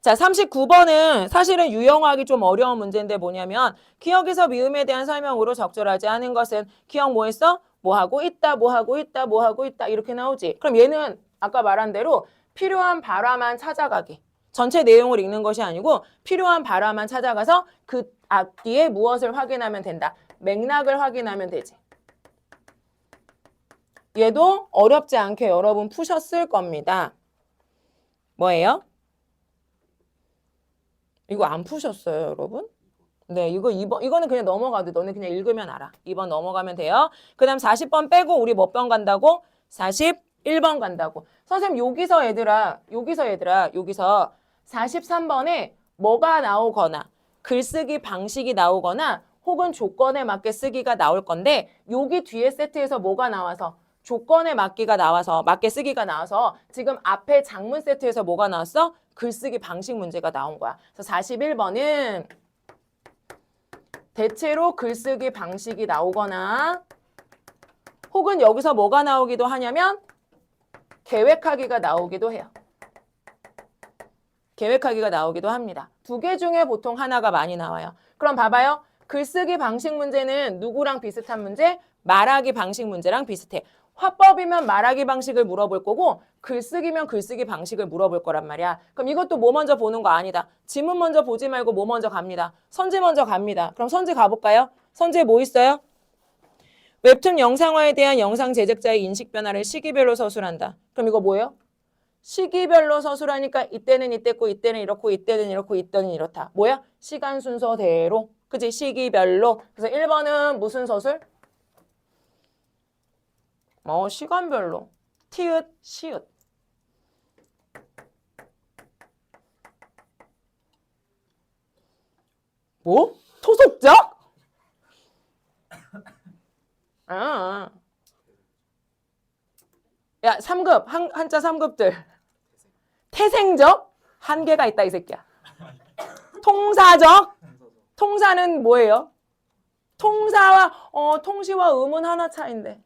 자, 39번은 사실은 유형화하기 좀 어려운 문제인데 뭐냐면 기억에서 미음에 대한 설명으로 적절하지 않은 것은 기억 뭐 했어? 뭐 하고 있다, 뭐 하고 있다, 뭐 하고 있다 이렇게 나오지. 그럼 얘는 아까 말한 대로 필요한 발화만 찾아가기. 전체 내용을 읽는 것이 아니고 필요한 발화만 찾아가서 그 앞뒤에 무엇을 확인하면 된다. 맥락을 확인하면 되지. 얘도 어렵지 않게 여러분 푸셨을 겁니다. 뭐예요? 이거 안 푸셨어요, 여러분? 네, 이거 2번, 이거는 그냥 넘어가도 너네 그냥 읽으면 알아. 2번 넘어가면 돼요. 그 다음 40번 빼고 우리 몇 번 간다고? 41번 간다고. 선생님, 여기서 43번에 뭐가 나오거나 글쓰기 방식이 나오거나 혹은 조건에 맞게 쓰기가 나올 건데 여기 뒤에 세트에서 뭐가 나와서 조건에 맞게 쓰기가 나와서 지금 앞에 장문 세트에서 뭐가 나왔어? 글쓰기 방식 문제가 나온 거야. 그래서 41번은 대체로 글쓰기 방식이 나오거나 혹은 여기서 뭐가 나오기도 하냐면 계획하기가 나오기도 해요. 계획하기가 나오기도 합니다. 두 개 중에 보통 하나가 많이 나와요. 그럼 봐봐요. 글쓰기 방식 문제는 누구랑 비슷한 문제? 말하기 방식 문제랑 비슷해. 화법이면 말하기 방식을 물어볼 거고 글쓰기면 글쓰기 방식을 물어볼 거란 말이야. 그럼 이것도 뭐 먼저 보는 거 아니다. 지문 먼저 보지 말고 뭐 먼저 갑니다. 선지 먼저 갑니다. 그럼 선지 가볼까요? 선지에 뭐 있어요? 웹툰 영상화에 대한 영상 제작자의 인식 변화를 시기별로 서술한다. 그럼 이거 뭐예요? 시기별로 서술하니까 이때는 이때고 이때는 이렇고 이때는 이렇고 이때는 이렇다. 뭐야? 시간 순서대로. 그치? 시기별로. 그래서 1번은 무슨 서술? 시간별로. 티읕, 시읒. 뭐? 토속적? 아. 야, 3급. 한자 3급들. 태생적? 한계가 있다, 이 새끼야. 통사적? 통사는 뭐예요? 통시와 음은 하나 차인데.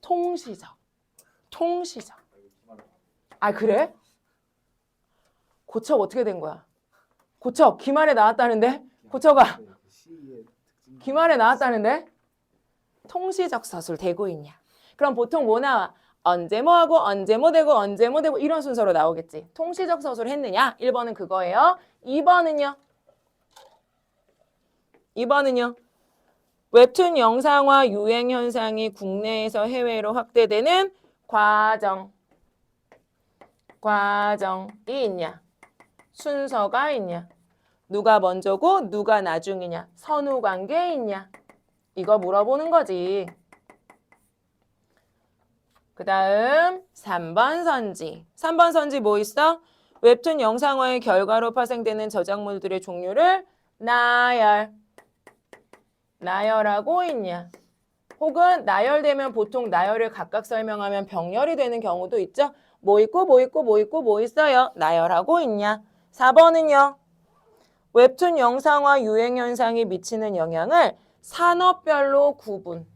통시적. 아, 그래? 고척 어떻게 된 거야? 고척 기말에 나왔다는데? 고척아 기말에 나왔다는데? 통시적 서술 되고 있냐? 그럼 보통 뭐 나와? 언제 뭐 하고 언제 뭐 되고 언제 뭐 되고 이런 순서로 나오겠지. 통시적 서술 했느냐? 1번은 그거예요. 2번은요? 웹툰 영상화 유행 현상이 국내에서 해외로 확대되는 과정이 있냐? 순서가 있냐? 누가 먼저고 누가 나중이냐? 선후관계 있냐? 이거 물어보는 거지. 그 다음 3번 선지. 3번 선지 뭐 있어? 웹툰 영상화의 결과로 파생되는 저작물들의 종류를 나열하고 있냐? 혹은 나열되면 보통 나열을 각각 설명하면 병렬이 되는 경우도 있죠. 뭐 있고 뭐 있고 뭐 있고 뭐 있어요. 나열하고 있냐? 4번은요. 웹툰 영상화 유행 현상이 미치는 영향을 산업별로 구분.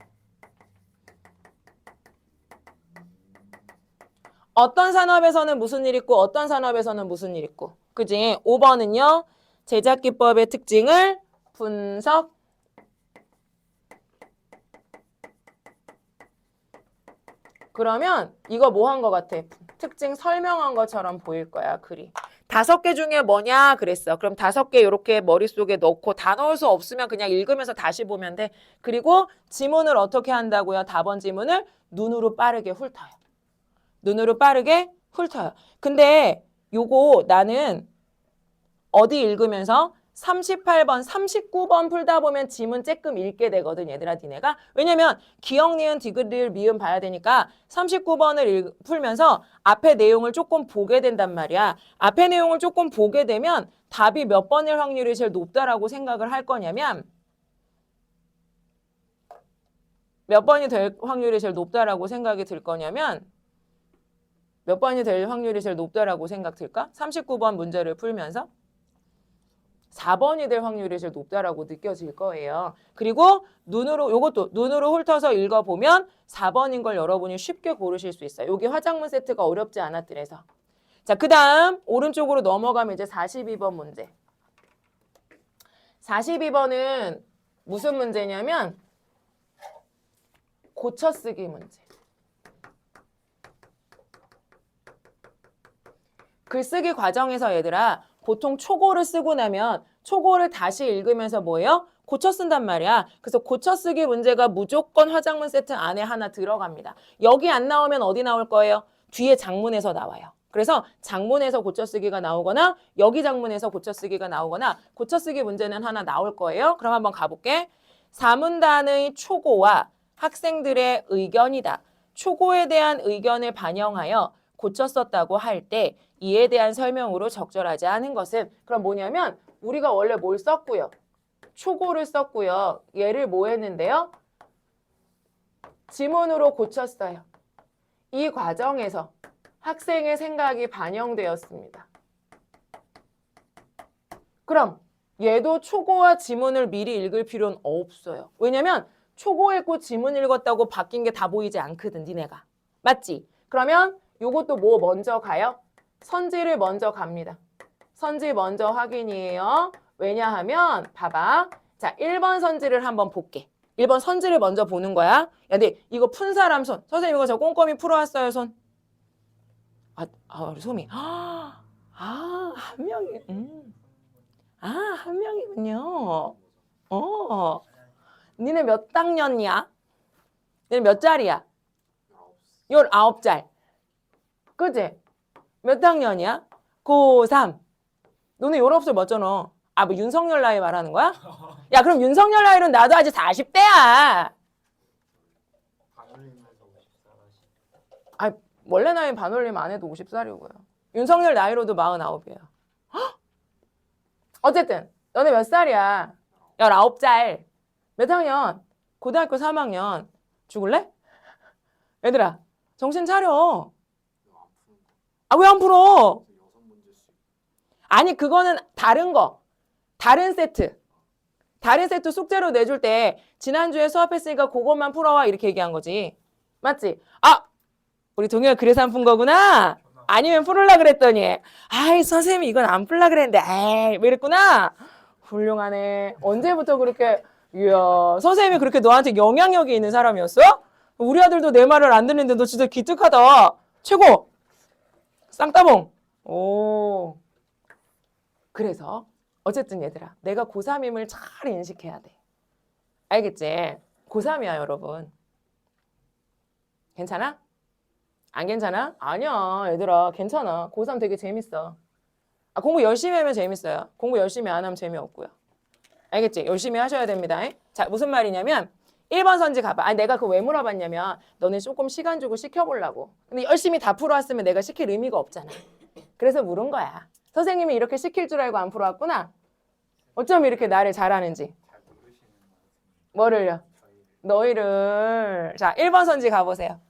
어떤 산업에서는 무슨 일 있고 어떤 산업에서는 무슨 일 있고. 그지? 5번은요. 제작기법의 특징을 분석. 그러면 이거 뭐 한 거 같아? 특징 설명한 것처럼 보일 거야, 글이. 5개 중에 뭐냐 그랬어. 그럼 5개 이렇게 머릿속에 넣고 다 넣을 수 없으면 그냥 읽으면서 다시 보면 돼. 그리고 지문을 어떻게 한다고요? 답원 지문을 눈으로 빠르게 훑어요. 눈으로 빠르게 훑어요. 근데 요거 나는 어디 읽으면서 38번, 39번 풀다 보면 지문 쬐끔 읽게 되거든, 얘들아, 니네가. 왜냐면 기억, 니은, 디귿, 리을, 미음 봐야 되니까 39번을 풀면서 앞에 내용을 조금 보게 된단 말이야. 앞에 내용을 조금 보게 되면 답이 몇 번일 확률이 제일 높다라고 생각을 할 거냐면 몇 번이 될 확률이 제일 높다라고 생각이 들 거냐면 몇 번이 될 확률이 제일 높다라고 생각 들까? 39번 문제를 풀면서 4번이 될 확률이 제일 높다라고 느껴질 거예요. 그리고 요것도 눈으로 훑어서 읽어보면 4번인 걸 여러분이 쉽게 고르실 수 있어요. 여기 화작문 세트가 어렵지 않았더래서. 자, 그 다음 오른쪽으로 넘어가면 이제 42번 문제. 42번은 무슨 문제냐면 고쳐쓰기 문제. 글쓰기 과정에서 얘들아 보통 초고를 쓰고 나면 초고를 다시 읽으면서 뭐예요? 고쳐 쓴단 말이야. 그래서 고쳐 쓰기 문제가 무조건 화작문 세트 안에 하나 들어갑니다. 여기 안 나오면 어디 나올 거예요? 뒤에 장문에서 나와요. 그래서 장문에서 고쳐 쓰기가 나오거나 여기 장문에서 고쳐 쓰기가 나오거나 고쳐 쓰기 문제는 하나 나올 거예요. 그럼 한번 가볼게. 사문단의 초고와 학생들의 의견이다. 초고에 대한 의견을 반영하여 고쳐 썼다고 할 때 이에 대한 설명으로 적절하지 않은 것은 그럼 뭐냐면 우리가 원래 뭘 썼고요. 초고를 썼고요. 얘를 뭐 했는데요? 지문으로 고쳤어요. 이 과정에서 학생의 생각이 반영되었습니다. 그럼 얘도 초고와 지문을 미리 읽을 필요는 없어요. 왜냐면 초고 읽고 지문 읽었다고 바뀐 게 다 보이지 않거든, 니네가. 맞지? 그러면 요것도 뭐 먼저 가요? 선지를 먼저 갑니다. 선지 먼저 확인이에요. 왜냐하면 봐봐. 자, 1번 선지를 한번 볼게. 1번 선지를 먼저 보는 거야. 야, 근데 이거 푼 사람 손. 선생님 이거 저 꼼꼼히 풀어왔어요, 손. 우리 소미. 한 명이. 한 명이군요. 니네 몇 학년이야? 니네 몇 짜리야? 19짤. 그지? 몇 학년이야? 고3. 너네 19살 맞잖아. 뭐 윤석열 나이 말하는 거야? 야, 그럼 윤석열 나이로는 나도 아직 40대야. 반올림해서 50살 원래 나이 반올림 안 해도 50살이고요. 윤석열 나이로도 49이에요. 어쨌든 너네 몇 살이야? 19살. 몇 학년? 고등학교 3학년. 죽을래? 얘들아, 정신 차려. 왜 안 풀어? 아니, 그거는 다른 거. 다른 세트. 다른 세트 숙제로 내줄 때 지난주에 수업했으니까 그것만 풀어와 이렇게 얘기한 거지. 맞지? 우리 동혁아 그래서 안 푼 거구나? 아니면 풀으려 그랬더니 선생님이 이건 안 풀라 그랬는데 왜 이랬구나? 훌륭하네. 언제부터 그렇게 이야, 선생님이 그렇게 너한테 영향력이 있는 사람이었어? 우리 아들도 내 말을 안 듣는데 너 진짜 기특하다. 최고! 쌍따봉! 오. 그래서 어쨌든 얘들아, 내가 고3임을 잘 인식해야 돼. 알겠지? 고3이야, 여러분. 괜찮아? 안 괜찮아? 아니야, 얘들아. 괜찮아. 고3 되게 재밌어. 공부 열심히 하면 재밌어요. 공부 열심히 안 하면 재미없고요. 알겠지? 열심히 하셔야 됩니다. 자, 무슨 말이냐면 1번 선지 가봐. 내가 왜 물어봤냐면 너네 조금 시간 주고 시켜보려고. 근데 열심히 다 풀어왔으면 내가 시킬 의미가 없잖아. 그래서 물은 거야. 선생님이 이렇게 시킬 줄 알고 안 풀어왔구나. 어쩜 이렇게 나를 잘하는지. 뭐를요? 너희를. 자, 1번 선지 가보세요.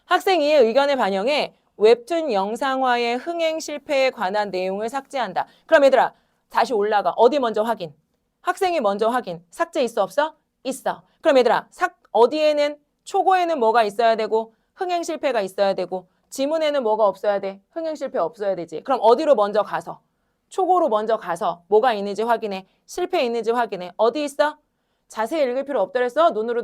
학생이 의견을 반영해 웹툰 영상화의 흥행 실패에 관한 내용을 삭제한다. 그럼 얘들아, 다시 올라가. 어디 먼저 확인? 학생이 먼저 확인. 삭제 있어 없어? 있어. 그럼 얘들아, 어디에는 초고에는 뭐가 있어야 되고 흥행 실패가 있어야 되고 지문에는 뭐가 없어야 돼? 흥행실패 없어야 되지. 그럼 어디로 먼저 가서? 초고로 먼저 가서 뭐가 있는지 확인해. 실패 있는지 확인해. 어디 있어? 자세히 읽을 필요 없다 그랬어? 눈으로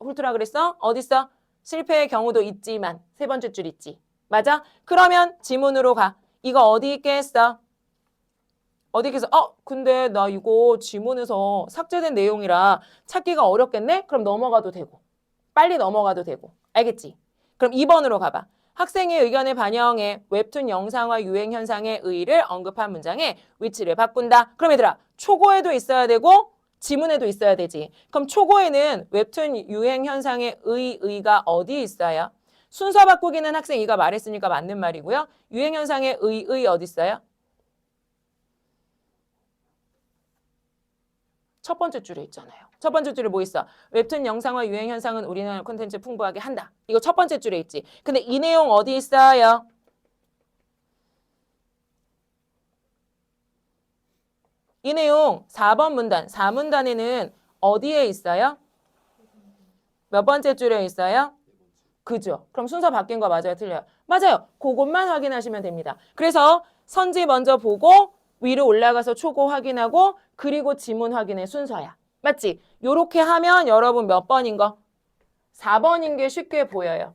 훑으라 그랬어? 어디 있어? 실패의 경우도 있지만 세 번째 줄 있지. 맞아? 그러면 지문으로 가. 이거 어디 있게 했어? 어디 있겠어? 근데 나 이거 지문에서 삭제된 내용이라 찾기가 어렵겠네? 그럼 넘어가도 되고. 빨리 넘어가도 되고. 알겠지? 그럼 2번으로 가봐. 학생의 의견을 반영해 웹툰 영상화 유행 현상의 의의를 언급한 문장에 위치를 바꾼다. 그럼 얘들아, 초고에도 있어야 되고 지문에도 있어야 되지. 그럼 초고에는 웹툰 유행 현상의 의의가 어디 있어요? 순서 바꾸기는 학생 이가 말했으니까 맞는 말이고요. 유행 현상의 의의 어디 있어요? 첫 번째 줄에 있잖아요. 첫 번째 줄에 뭐 있어? 웹툰 영상화 유행 현상은 우리나라 콘텐츠 풍부하게 한다. 이거 첫 번째 줄에 있지. 근데 이 내용 어디 있어요? 이 내용 4번 문단, 4문단에는 어디에 있어요? 몇 번째 줄에 있어요? 그죠? 그럼 순서 바뀐 거 맞아요? 틀려요? 맞아요. 그것만 확인하시면 됩니다. 그래서 선지 먼저 보고 위로 올라가서 초고 확인하고 그리고 지문 확인의 순서야. 맞지? 요렇게 하면 여러분 몇 번인 거? 4번인 게 쉽게 보여요.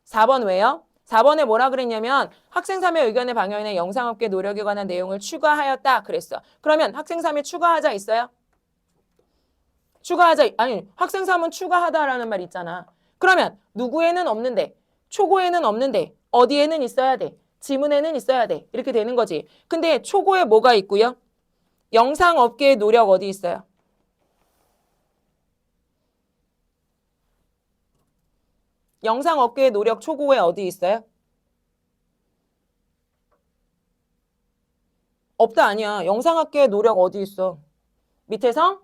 4번 왜요? 4번에 뭐라 그랬냐면 학생 3의 의견을 반영해 영상업계 노력에 관한 내용을 추가하였다 그랬어. 그러면 학생 3에 추가하자 있어요? 추가하자 아니 학생 3은 추가하다라는 말 있잖아. 그러면 누구에는 없는데 초고에는 없는데 어디에는 있어야 돼? 지문에는 있어야 돼. 이렇게 되는 거지. 근데 초고에 뭐가 있고요? 영상업계의 노력 어디 있어요? 영상업계의 노력 초고에 어디 있어요? 없다 아니야. 영상업계의 노력 어디 있어? 밑에서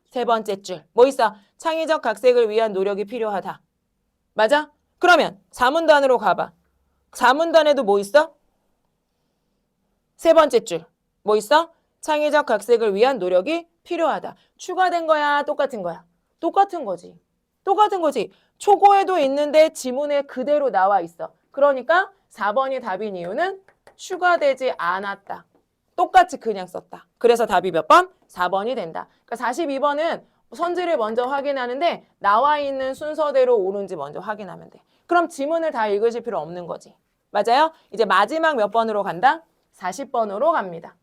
세 번째 줄. 뭐 있어? 창의적 각색을 위한 노력이 필요하다. 맞아? 그러면 4문단으로 가봐. 4문단에도 뭐 있어? 세 번째 줄. 뭐 있어? 창의적 각색을 위한 노력이 필요하다. 추가된 거야? 똑같은 거야? 똑같은 거지. 똑같은 거지. 초고에도 있는데 지문에 그대로 나와 있어. 그러니까 4번이 답인 이유는 추가되지 않았다. 똑같이 그냥 썼다. 그래서 답이 몇 번? 4번이 된다. 그러니까 42번은 선지를 먼저 확인하는데 나와 있는 순서대로 옳은지 먼저 확인하면 돼. 그럼 지문을 다 읽으실 필요 없는 거지. 맞아요? 이제 마지막 몇 번으로 간다? 40번으로 갑니다.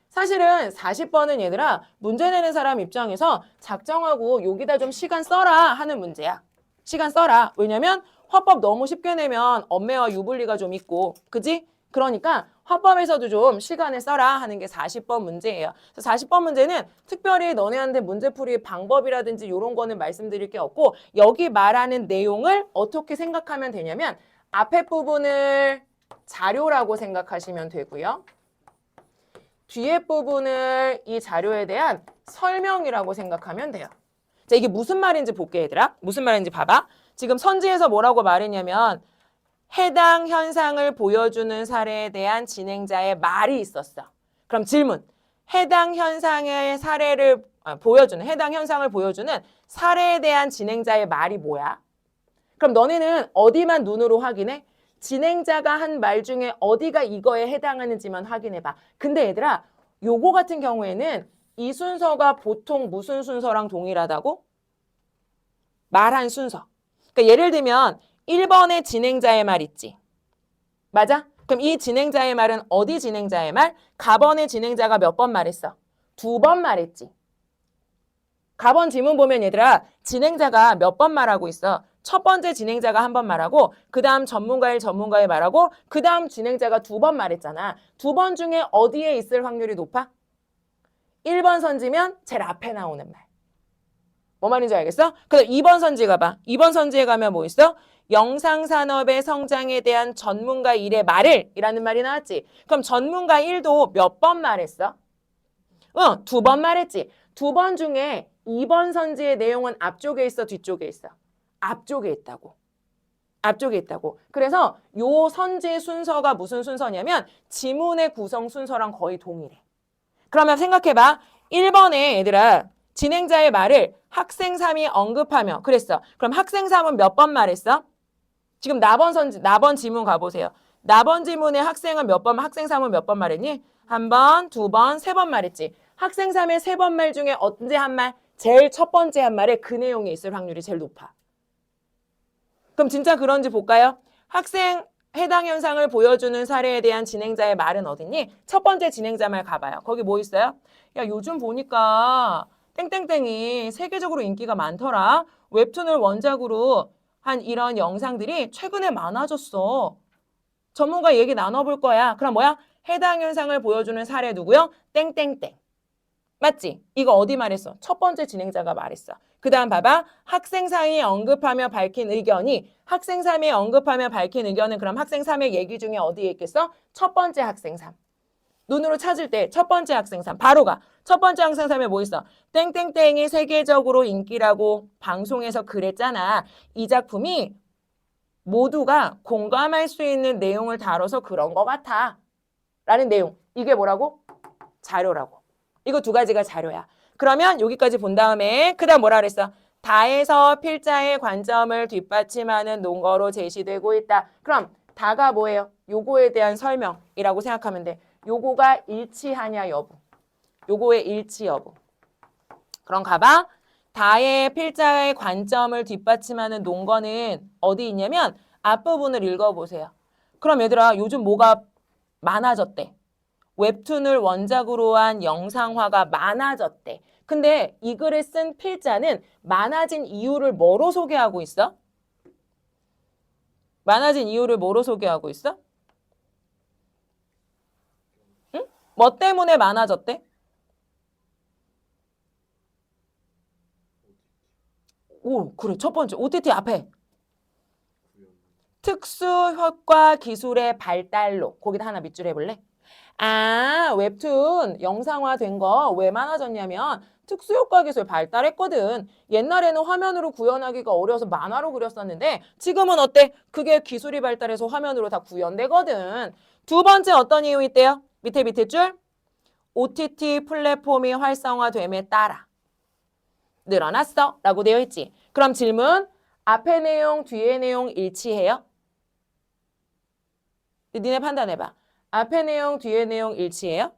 사실은 40번은 얘들아 문제 내는 사람 입장에서 작정하고 여기다 좀 시간 써라 하는 문제야. 시간 써라. 왜냐면 화법 너무 쉽게 내면 엄매와 유불리가 좀 있고 그지? 그러니까 화법에서도 좀 시간을 써라 하는 게 40번 문제예요. 그래서 40번 문제는 특별히 너네한테 문제풀이 방법이라든지 이런 거는 말씀드릴 게 없고 여기 말하는 내용을 어떻게 생각하면 되냐면 앞에 부분을 자료라고 생각하시면 되고요. 뒤에 부분을 이 자료에 대한 설명이라고 생각하면 돼요. 자, 이게 무슨 말인지 볼게 얘들아. 무슨 말인지 봐봐. 지금 선지에서 뭐라고 말했냐면 해당 현상을 보여주는 사례에 대한 진행자의 말이 있었어. 그럼 질문. 해당 현상의 사례를 보여주는 해당 현상을 보여주는 사례에 대한 진행자의 말이 뭐야? 그럼 너네는 어디만 눈으로 확인해? 진행자가 한 말 중에 어디가 이거에 해당하는지만 확인해봐. 근데 얘들아, 요거 같은 경우에는 이 순서가 보통 무슨 순서랑 동일하다고? 말한 순서. 그러니까 예를 들면 1번의 진행자의 말 있지. 맞아? 그럼 이 진행자의 말은 어디 진행자의 말? 가번의 진행자가 몇 번 말했어? 2번 말했지. 가번 지문 보면 얘들아 진행자가 몇 번 말하고 있어? 첫 번째 진행자가 한 번 말하고 그 다음 전문가의 말하고 그 다음 진행자가 2번 말했잖아. 2번 중에 어디에 있을 확률이 높아? 1번 선지면 제일 앞에 나오는 말. 뭐 말인지 알겠어? 그럼 2번 선지 가봐. 2번 선지에 가면 뭐 있어? 영상산업의 성장에 대한 전문가 1의 말을 이라는 말이 나왔지. 그럼 전문가 1도 몇 번 말했어? 2번 말했지. 2번 중에 2번 선지의 내용은 앞쪽에 있어? 뒤쪽에 있어? 앞쪽에 있다고. 앞쪽에 있다고. 그래서 요 선지 순서가 무슨 순서냐면 지문의 구성 순서랑 거의 동일해. 그러면 생각해봐. 1번에 얘들아 진행자의 말을 학생 3이 언급하며 그랬어. 그럼 학생 3은 몇 번 말했어? 지금 나번 지문 가보세요. 나번 지문에 학생은 학생 3은 몇 번 말했니? 한 번, 두 번, 세 번 말했지. 학생 3의 세 번 말 중에 언제 한 말? 제일 첫 번째 한 말에 그 내용이 있을 확률이 제일 높아. 그럼 진짜 그런지 볼까요? 학생 해당 현상을 보여주는 사례에 대한 진행자의 말은 어딨니? 첫 번째 진행자 말 가봐요. 거기 뭐 있어요? 야, 요즘 보니까 땡땡땡이 세계적으로 인기가 많더라. 웹툰을 원작으로 한 이런 영상들이 최근에 많아졌어. 전문가 얘기 나눠볼 거야. 그럼 뭐야? 해당 현상을 보여주는 사례 누구요? 땡땡땡. 맞지? 이거 어디 말했어? 첫 번째 진행자가 말했어. 그 다음 봐봐. 학생 사이에 언급하며 밝힌 의견이 학생 3에 언급하며 밝힌 의견은 그럼 학생 3의 얘기 중에 어디에 있겠어? 첫 번째 학생 3. 눈으로 찾을 때 첫 번째 학생 3. 바로 가. 첫 번째 학생 3에 뭐 있어? 땡땡땡이 세계적으로 인기라고 방송에서 그랬잖아. 이 작품이 모두가 공감할 수 있는 내용을 다뤄서 그런 것 같아. 라는 내용. 이게 뭐라고? 자료라고. 이거 두 가지가 자료야. 그러면 여기까지 본 다음에 그 다음 뭐라 그랬어? 다에서 필자의 관점을 뒷받침하는 논거로 제시되고 있다. 그럼 다가 뭐예요? 요거에 대한 설명이라고 생각하면 돼. 요거가 일치하냐 여부. 요거의 일치 여부. 그럼 가봐. 다의 필자의 관점을 뒷받침하는 논거는 어디 있냐면 앞부분을 읽어보세요. 그럼 얘들아 요즘 뭐가 많아졌대? 웹툰을 원작으로 한 영상화가 많아졌대. 근데 이 글을 쓴 필자는 많아진 이유를 뭐로 소개하고 있어? 많아진 이유를 뭐로 소개하고 있어? 응? 뭐 때문에 많아졌대? 오, 그래. 첫 번째. OTT 앞에. 특수 효과 기술의 발달로. 거기다 하나 밑줄 해볼래? 아, 웹툰 영상화 된 거 왜 많아졌냐면 특수효과 기술 발달했거든. 옛날에는 화면으로 구현하기가 어려워서 만화로 그렸었는데 지금은 어때? 그게 기술이 발달해서 화면으로 다 구현되거든. 두 번째 어떤 이유 있대요? 밑에 줄. OTT 플랫폼이 활성화됨에 따라 늘어났어 라고 되어 있지. 그럼 질문. 앞에 내용, 뒤에 내용 일치해요? 니네 판단해봐. 앞에 내용, 뒤에 내용 일치해요?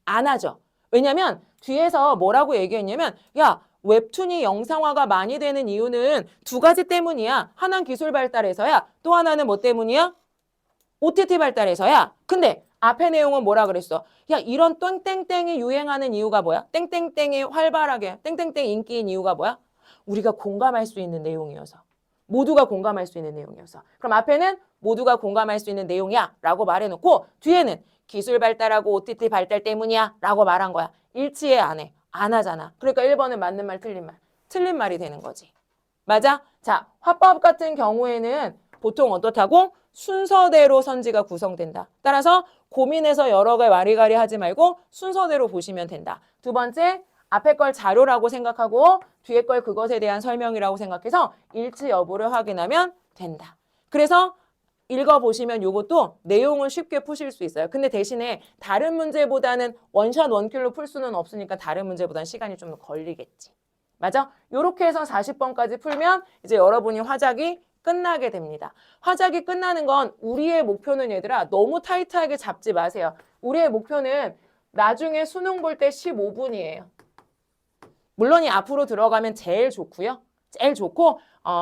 안 하죠. 왜냐면 뒤에서 뭐라고 얘기했냐면 야 웹툰이 영상화가 많이 되는 이유는 두 가지 때문이야. 하나는 기술 발달해서야. 또 하나는 뭐 때문이야? OTT 발달해서야. 근데 앞에 내용은 뭐라 그랬어? 야 이런 땡땡땡이 유행하는 이유가 뭐야? 땡땡땡이 활발하게 땡땡땡 인기인 이유가 뭐야? 우리가 공감할 수 있는 내용이어서. 모두가 공감할 수 있는 내용이어서. 그럼 앞에는 모두가 공감할 수 있는 내용이야 라고 말해놓고 뒤에는 기술 발달하고 OTT 발달 때문이야 라고 말한 거야. 일치해 안 해? 안 하잖아. 그러니까 1번은 맞는 말 틀린 말. 틀린 말이 되는 거지. 맞아? 자, 화법 같은 경우에는 보통 어떻다고? 순서대로 선지가 구성된다. 따라서 고민해서 여러 개 와리가리 하지 말고 순서대로 보시면 된다. 두 번째, 앞에 걸 자료라고 생각하고 뒤에 걸 그것에 대한 설명이라고 생각해서 일치 여부를 확인하면 된다. 그래서 읽어보시면 이것도 내용을 쉽게 푸실 수 있어요. 근데 대신에 다른 문제보다는 원샷 원킬로 풀 수는 없으니까 다른 문제보다는 시간이 좀 걸리겠지. 맞아? 이렇게 해서 40번까지 풀면 이제 여러분이 화작이 끝나게 됩니다. 화작이 끝나는 건 우리의 목표는 얘들아 너무 타이트하게 잡지 마세요. 우리의 목표는 나중에 수능 볼 때 15분이에요. 물론 이 앞으로 들어가면 제일 좋고요. 제일 좋고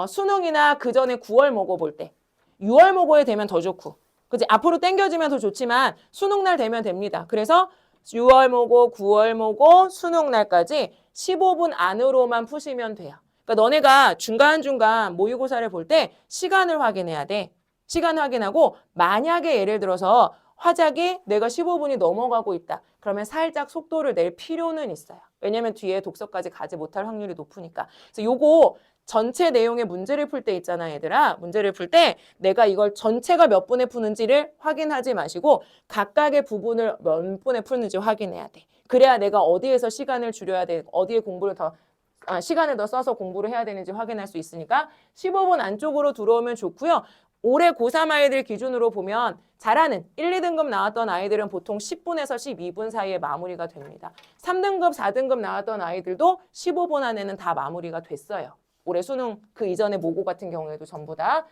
수능이나 그 전에 9월 모고 볼 때 6월 모고에 되면 더 좋고 그치? 앞으로 당겨지면 더 좋지만 수능날 되면 됩니다. 그래서 6월 모고 9월 모고 수능날까지 15분 안으로만 푸시면 돼요. 그러니까 너네가 중간중간 모의고사를 볼 때 시간을 확인해야 돼. 시간 확인하고 만약에 예를 들어서 화작이 내가 15분이 넘어가고 있다. 그러면 살짝 속도를 낼 필요는 있어요. 왜냐면 뒤에 독서까지 가지 못할 확률이 높으니까. 그래서 요거 전체 내용의 문제를 풀 때 있잖아, 얘들아. 문제를 풀 때 내가 이걸 전체가 몇 분에 푸는지를 확인하지 마시고 각각의 부분을 몇 분에 푸는지 확인해야 돼. 그래야 내가 어디에서 시간을 줄여야 돼, 어디에 공부를 시간을 더 써서 공부를 해야 되는지 확인할 수 있으니까 15분 안쪽으로 들어오면 좋고요. 올해 고3 아이들 기준으로 보면 잘하는 1, 2등급 나왔던 아이들은 보통 10분에서 12분 사이에 마무리가 됩니다. 3등급, 4등급 나왔던 아이들도 15분 안에는 다 마무리가 됐어요. 올해 수능 그 이전에 모고 같은 경우에도 전부 다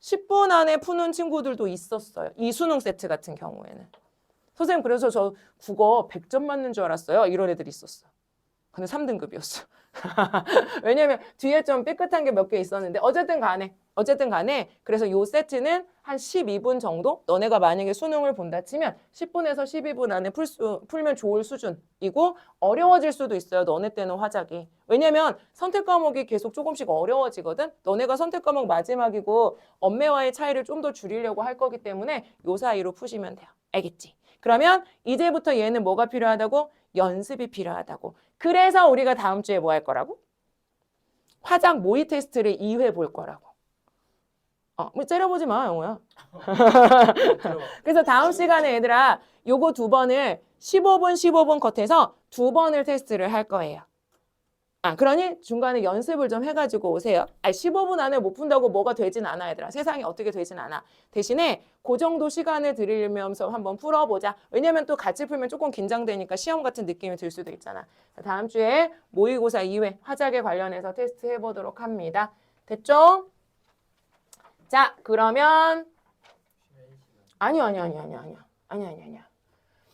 10분 안에 푸는 친구들도 있었어요. 이 수능 세트 같은 경우에는. 선생님 그래서 저 국어 100점 맞는 줄 알았어요. 이런 애들이 있었어. 근데 3등급이었어. 왜냐면 뒤에 좀 삐끗한 게 몇 개 있었는데 어쨌든 간에 그래서 요 세트는 한 12분 정도 너네가 만약에 수능을 본다 치면 10분에서 12분 안에 풀면 좋을 수준이고 어려워질 수도 있어요. 너네 때는 화작이. 왜냐면 선택 과목이 계속 조금씩 어려워지거든. 너네가 선택 과목 마지막이고 엄매와의 차이를 좀 더 줄이려고 할 거기 때문에 요 사이로 푸시면 돼요. 알겠지? 그러면 이제부터 얘는 뭐가 필요하다고? 연습이 필요하다고. 그래서 우리가 다음 주에 뭐 할 거라고? 화작 모의 테스트를 2회 볼 거라고. 뭐 째려보지 마, 영호야. 그래서 다음 시간에 얘들아, 요거 2번을 15분, 15분 컷해서 2번을 테스트를 할 거예요. 그러니 중간에 연습을 좀 해가지고 오세요. 15분 안에 못 푼다고 뭐가 되진 않아, 얘들아. 세상이 어떻게 되진 않아. 대신에 그 정도 시간을 들이면서 한번 풀어보자. 왜냐면 또 같이 풀면 조금 긴장되니까 시험 같은 느낌이 들 수도 있잖아. 다음 주에 모의고사 2회 화작에 관련해서 테스트 해보도록 합니다. 됐죠? 자, 그러면 아니야.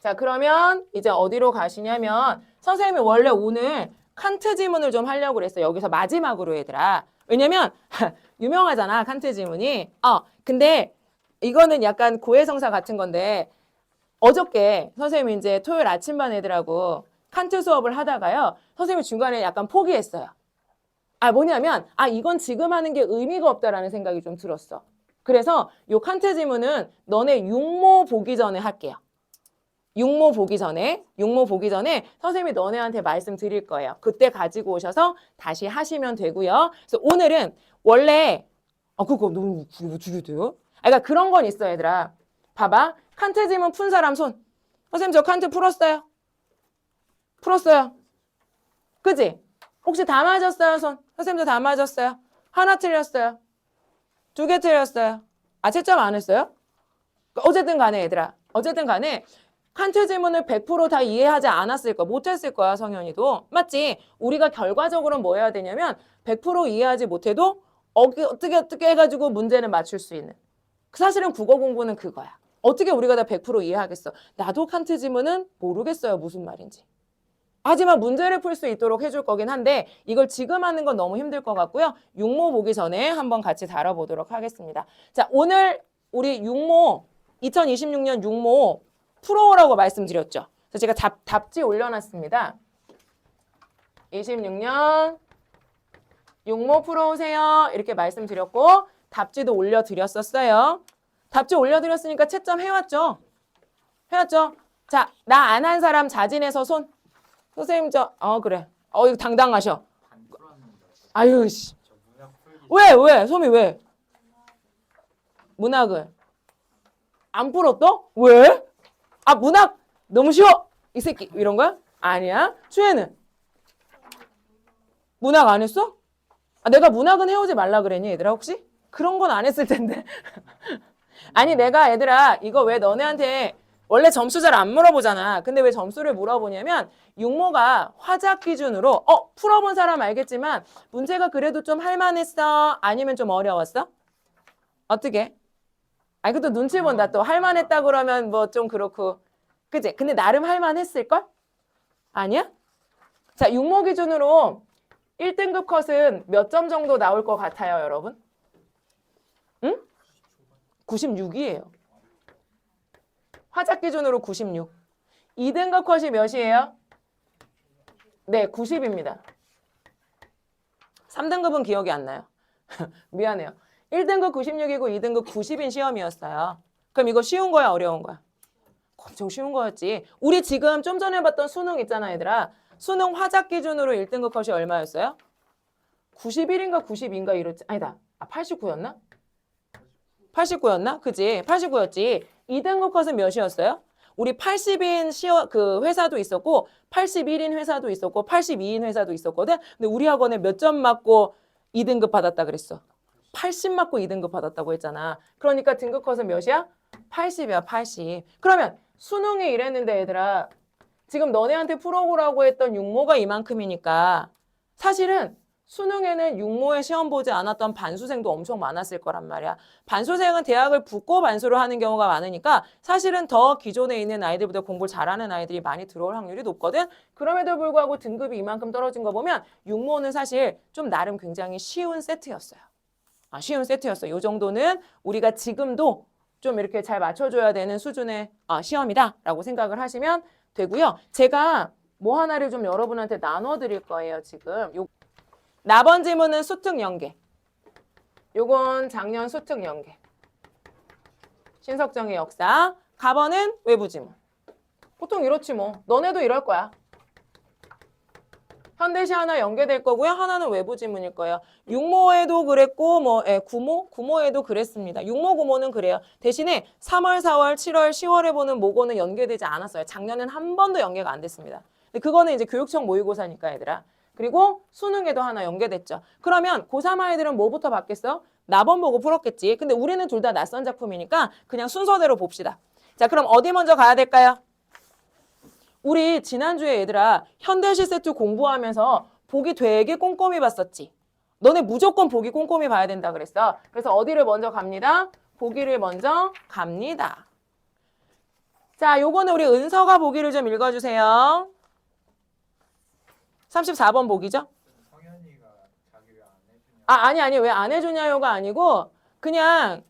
자, 그러면 이제 어디로 가시냐면 선생님이 원래 오늘 칸트 지문을 좀 하려고 그랬어요. 여기서 마지막으로 얘들아. 왜냐면 유명하잖아, 칸트 지문이. 근데 이거는 약간 고해성사 같은 건데 어저께 선생님이 이제 토요일 아침반 애들하고 칸트 수업을 하다가요. 선생님이 중간에 약간 포기했어요. 뭐냐면 이건 지금 하는 게 의미가 없다라는 생각이 좀 들었어. 그래서 요 칸트 지문은 너네 육모 보기 전에 할게요. 육모 보기 전에 선생님이 너네한테 말씀드릴 거예요. 그때 가지고 오셔서 다시 하시면 되고요. 그래서 오늘은 원래 그거 너무 줄여돼요? 그러니까 그런 건 있어, 얘들아. 봐봐. 칸트 지문 푼 사람 손. 선생님 저 칸트 풀었어요. 그지? 혹시 다 맞았어요, 손? 선생님도 다 맞았어요. 하나 틀렸어요. 2개 틀렸어요. 채점 안 했어요? 어쨌든 간에 얘들아. 칸트 지문을 100% 다 이해하지 않았을 거야. 못했을 거야, 성현이도. 맞지? 우리가 결과적으로 뭐 해야 되냐면 100% 이해하지 못해도 어떻게 해가지고 문제는 맞출 수 있는. 사실은 국어 공부는 그거야. 어떻게 우리가 다 100% 이해하겠어? 나도 칸트 지문은 모르겠어요, 무슨 말인지. 하지만 문제를 풀 수 있도록 해줄 거긴 한데 이걸 지금 하는 건 너무 힘들 것 같고요. 육모 보기 전에 한번 같이 다뤄보도록 하겠습니다. 자, 오늘 우리 육모 2026년 육모 풀어오라고 말씀드렸죠. 그래서 제가 답지 올려놨습니다. 26년 육모 풀어오세요. 이렇게 말씀드렸고 답지도 올려드렸었어요. 답지 올려드렸으니까 채점 해왔죠? 자, 나 안 한 사람 자진해서 손. 선생님 그래. 이거 당당하셔. 아유 씨. 왜? 소미 왜? 문학을 안 풀었어? 왜? 문학 너무 쉬워. 이 새끼 이런 거야? 아니야. 추혜는 문학 안 했어? 내가 문학은 해오지 말라 그랬니, 얘들아 혹시? 그런 건 안 했을 텐데. 아니 내가 얘들아 이거 왜 너네한테 원래 점수 잘 안 물어보잖아. 근데 왜 점수를 물어보냐면 육모가 화작 기준으로 풀어본 사람 알겠지만 문제가 그래도 좀 할만했어? 아니면 좀 어려웠어? 어떻게? 그것도 눈치 본다. 또 할만했다 그러면 뭐 좀 그렇고. 그치? 근데 나름 할만했을걸? 아니야? 자, 육모 기준으로 1등급 컷은 몇 점 정도 나올 것 같아요, 여러분? 응? 96이에요. 화작 기준으로 96. 2등급 컷이 몇이에요? 네, 90입니다. 3등급은 기억이 안 나요. 미안해요. 1등급 96이고 2등급 90인 시험이었어요. 그럼 이거 쉬운 거야, 어려운 거야? 엄청 쉬운 거였지. 우리 지금 좀 전에 봤던 수능 있잖아, 얘들아. 수능 화작 기준으로 1등급 컷이 얼마였어요? 91인가 92인가 이랬지. 아니다. 89였나? 89였나? 그지? 89였지. 2등급 컷은 몇이었어요? 우리 80인 그 회사도 있었고 81인 회사도 있었고 82인 회사도 있었거든. 근데 우리 학원에 몇 점 맞고 2등급 받았다 그랬어. 80 맞고 2등급 받았다고 했잖아. 그러니까 등급 컷은 몇이야? 80이야, 80. 그러면 수능에 이랬는데 얘들아 지금 너네한테 풀어보라고 했던 육모가 이만큼이니까 사실은 수능에는 육모에 시험 보지 않았던 반수생도 엄청 많았을 거란 말이야. 반수생은 대학을 붙고 반수를 하는 경우가 많으니까 사실은 더 기존에 있는 아이들보다 공부를 잘하는 아이들이 많이 들어올 확률이 높거든. 그럼에도 불구하고 등급이 이만큼 떨어진 거 보면 육모는 사실 좀 나름 굉장히 쉬운 세트였어요. 쉬운 세트였어요. 이 정도는 우리가 지금도 좀 이렇게 잘 맞춰줘야 되는 수준의 시험이다라고 생각을 하시면 되고요. 제가 뭐 하나를 좀 여러분한테 나눠드릴 거예요. 지금 나번 지문은 수특 연계. 요건 작년 수특 연계. 신석정의 역사. 가번은 외부 지문. 보통 이렇지 뭐. 너네도 이럴 거야. 현대시 하나 연계될 거고요. 하나는 외부 지문일 거예요. 육모에도 그랬고 구모에도 그랬습니다. 육모, 구모는 그래요. 대신에 3월, 4월, 7월, 10월에 보는 모고는 연계되지 않았어요. 작년엔 한 번도 연계가 안 됐습니다. 근데 그거는 이제 교육청 모의고사니까 얘들아. 그리고 수능에도 하나 연계됐죠. 그러면 고3 아이들은 뭐부터 받겠어? 나번 보고 풀었겠지. 근데 우리는 둘 다 낯선 작품이니까 그냥 순서대로 봅시다. 자, 그럼 어디 먼저 가야 될까요? 우리 지난주에 얘들아 현대시 세트 공부하면서 보기 되게 꼼꼼히 봤었지. 너네 무조건 보기 꼼꼼히 봐야 된다 그랬어. 그래서 어디를 먼저 갑니다? 보기를 먼저 갑니다. 자, 요거는 우리 은서가 보기를 좀 읽어주세요. 34번 보기죠? 성현이가 자기를 안 해주냐? 아니 왜 안 해주냐요가 아니고 그냥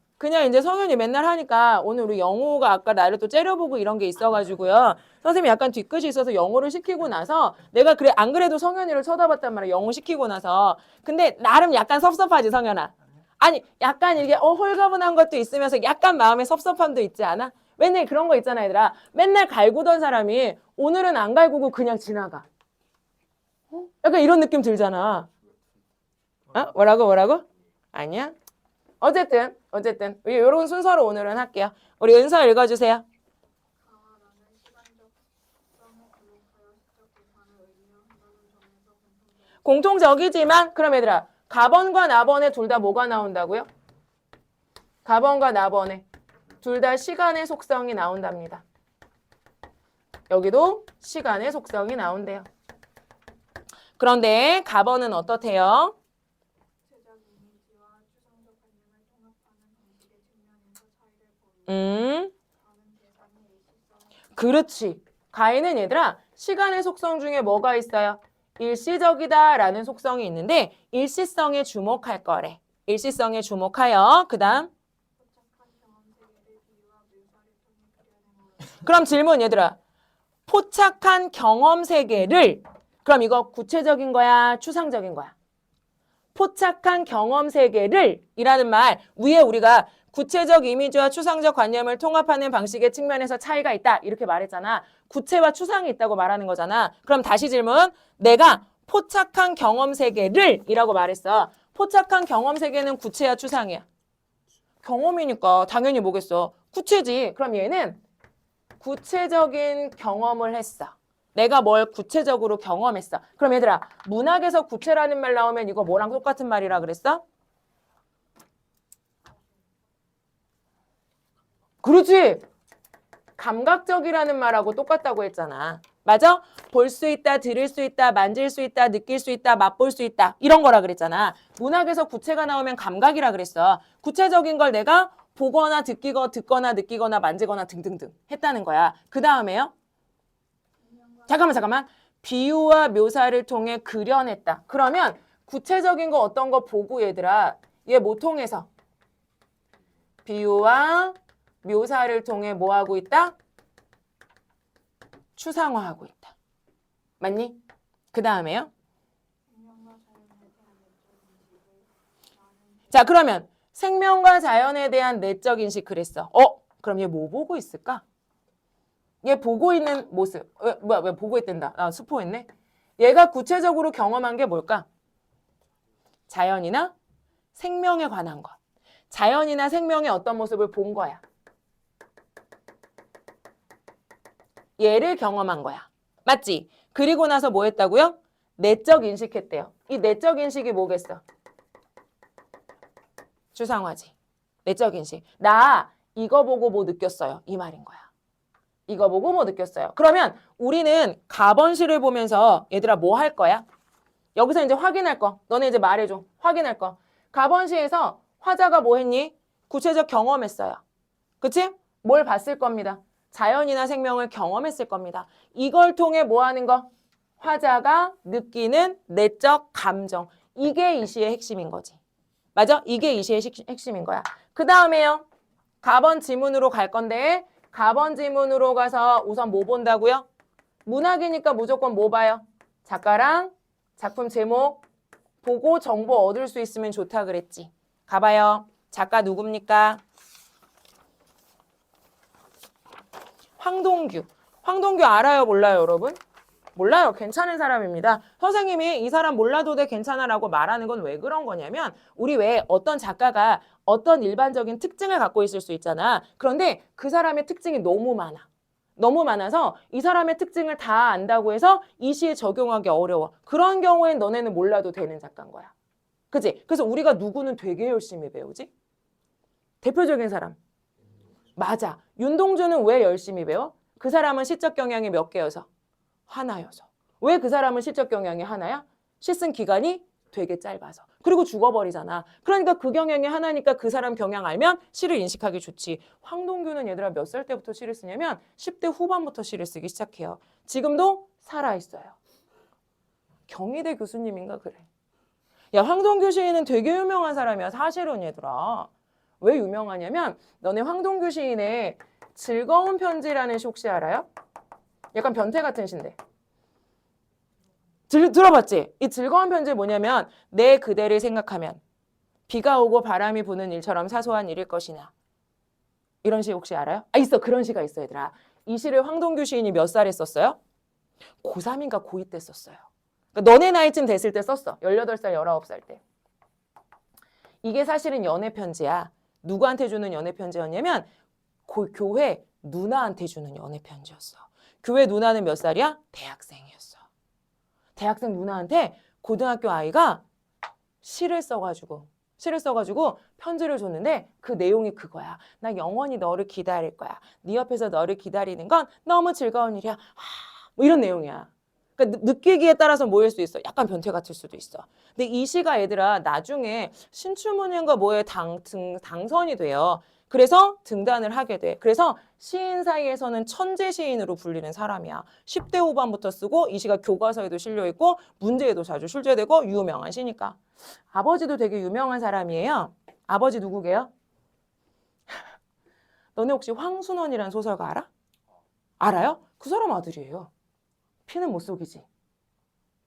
이제 성현이 맨날 하니까 오늘 우리 영호가 아까 나를 또 째려보고 이런 게 있어가지고요. 선생님이 약간 뒤끝이 있어서 영호를 시키고 나서 내가 그래 안 그래도 성현이를 쳐다봤단 말이야. 영호 시키고 나서. 근데 나름 약간 섭섭하지 성현아. 아니 약간 이게 홀가분한 것도 있으면서 약간 마음에 섭섭함도 있지 않아? 맨날 그런 거 있잖아 얘들아. 맨날 갈구던 사람이 오늘은 안 갈구고 그냥 지나가. 약간 이런 느낌 들잖아. 뭐라고? 아니야? 어쨌든 이런 순서로 오늘은 할게요. 우리 은서 읽어주세요. 공통적이지만 그럼 얘들아 가번과 나번에 둘 다 뭐가 나온다고요? 가번과 나번에 둘 다 시간의 속성이 나온답니다. 여기도 시간의 속성이 나온대요. 그런데 가번은 어떻대요? 그렇지. 가에는 얘들아 시간의 속성 중에 뭐가 있어요? 일시적이다라는 속성이 있는데 일시성에 주목할 거래. 일시성에 주목하여 그 다음 그럼 질문 얘들아 포착한 경험 세계를 그럼 이거 구체적인 거야? 추상적인 거야? 포착한 경험 세계를 이라는 말 위에 우리가 구체적 이미지와 추상적 관념을 통합하는 방식의 측면에서 차이가 있다 이렇게 말했잖아. 구체와 추상이 있다고 말하는 거잖아. 그럼 다시 질문. 내가 포착한 경험 세계를 이라고 말했어. 포착한 경험 세계는 구체야 추상이야? 경험이니까 당연히 뭐겠어. 구체지. 그럼 얘는 구체적인 경험을 했어. 내가 뭘 구체적으로 경험했어. 그럼 얘들아 문학에서 구체라는 말 나오면 이거 뭐랑 똑같은 말이라 그랬어? 그렇지. 감각적이라는 말하고 똑같다고 했잖아. 맞아? 볼 수 있다, 들을 수 있다, 만질 수 있다, 느낄 수 있다, 맛볼 수 있다 이런 거라 그랬잖아. 문학에서 구체가 나오면 감각이라 그랬어. 구체적인 걸 내가 보거나 듣거나 느끼거나 만지거나 등등등 했다는 거야. 그 다음에요? 잠깐만. 비유와 묘사를 통해 그려냈다. 그러면 구체적인 거 어떤 거 보고 얘들아 얘 뭐 통해서? 비유와 묘사를 통해 뭐 하고 있다? 추상화하고 있다. 맞니? 그 다음에요? 자 그러면 생명과 자연에 대한 내적 인식 그랬어. 그럼 얘 뭐 보고 있을까? 얘 보고 있는 모습. 왜 보고 있댄다. 나 스포했네. 얘가 구체적으로 경험한 게 뭘까? 자연이나 생명에 관한 것. 자연이나 생명의 어떤 모습을 본 거야. 얘를 경험한 거야. 맞지? 그리고 나서 뭐 했다고요? 내적 인식했대요. 이 내적 인식이 뭐겠어? 추상화지. 내적 인식. 나 이거 보고 뭐 느꼈어요. 이 말인 거야. 이거 보고 뭐 느꼈어요. 그러면 우리는 가번시를 보면서 얘들아 뭐 할 거야? 여기서 이제 확인할 거. 너네 이제 말해줘. 확인할 거. 가번시에서 화자가 뭐 했니? 구체적 경험했어요. 그치? 뭘 봤을 겁니다. 자연이나 생명을 경험했을 겁니다. 이걸 통해 뭐 하는 거? 화자가 느끼는 내적 감정. 이게 이 시의 핵심인 거지. 맞아? 이게 이 시의 핵심인 거야. 그 다음에요. 가번 지문으로 갈 건데 가번 지문으로 가서 우선 뭐 본다고요? 문학이니까 무조건 뭐 봐요? 작가랑 작품 제목 보고 정보 얻을 수 있으면 좋다 그랬지. 가봐요. 작가 누굽니까? 황동규. 황동규 알아요? 몰라요, 여러분? 몰라요. 괜찮은 사람입니다. 선생님이 이 사람 몰라도 돼 괜찮아라고 말하는 건 왜 그런 거냐면 우리 왜 어떤 작가가 어떤 일반적인 특징을 갖고 있을 수 있잖아. 그런데 그 사람의 특징이 너무 많아. 너무 많아서 이 사람의 특징을 다 안다고 해서 이 시에 적용하기 어려워. 그런 경우엔 너네는 몰라도 되는 작가인 거야. 그치? 그래서 우리가 누구는 되게 열심히 배우지? 대표적인 사람. 맞아. 윤동주는 왜 열심히 배워? 그 사람은 시적 경향이 몇 개여서? 하나여서. 왜 그 사람은 시적 경향이 하나야? 시 쓴 기간이 되게 짧아서. 그리고 죽어버리잖아. 그러니까 그 경향이 하나니까 그 사람 경향 알면 시를 인식하기 좋지. 황동규는 얘들아 몇 살 때부터 시를 쓰냐면 10대 후반부터 시를 쓰기 시작해요. 지금도 살아있어요. 경희대 교수님인가 그래. 야, 황동규 시인은 되게 유명한 사람이야. 사실은 얘들아. 왜 유명하냐면 너네 황동규 시인의 즐거운 편지라는 시 혹시 알아요? 약간 변태 같은 시인데. 들어봤지? 이 즐거운 편지 뭐냐면 내 그대를 생각하면 비가 오고 바람이 부는 일처럼 사소한 일일 것이나 이런 시 혹시 알아요? 아 있어. 그런 시가 있어 얘들아. 이 시를 황동규 시인이 몇 살에 썼어요? 고3인가 고2 때 썼어요. 그러니까 너네 나이쯤 됐을 때 썼어. 18살, 19살 때. 이게 사실은 연애 편지야. 누구한테 주는 연애 편지였냐면 교회 누나한테 주는 연애 편지였어. 교회 누나는 몇 살이야? 대학생이었어. 대학생 누나한테 고등학교 아이가 시를 써가지고 편지를 줬는데 그 내용이 그거야. 나 영원히 너를 기다릴 거야. 네 옆에서 너를 기다리는 건 너무 즐거운 일이야. 뭐 이런 내용이야. 그러니까 느끼기에 따라서 뭐일 수 있어. 약간 변태 같을 수도 있어. 근데 이 시가 얘들아 나중에 신춘문예인가 뭐에 당선이 돼요. 그래서 등단을 하게 돼. 그래서 시인 사이에서는 천재 시인으로 불리는 사람이야. 10대 후반부터 쓰고 이 시가 교과서에도 실려있고 문제에도 자주 출제되고 유명한 시니까. 아버지도 되게 유명한 사람이에요. 아버지 누구게요? 너네 혹시 황순원이라는 소설가 알아? 알아요? 그 사람 아들이에요. 피는 못 속이지.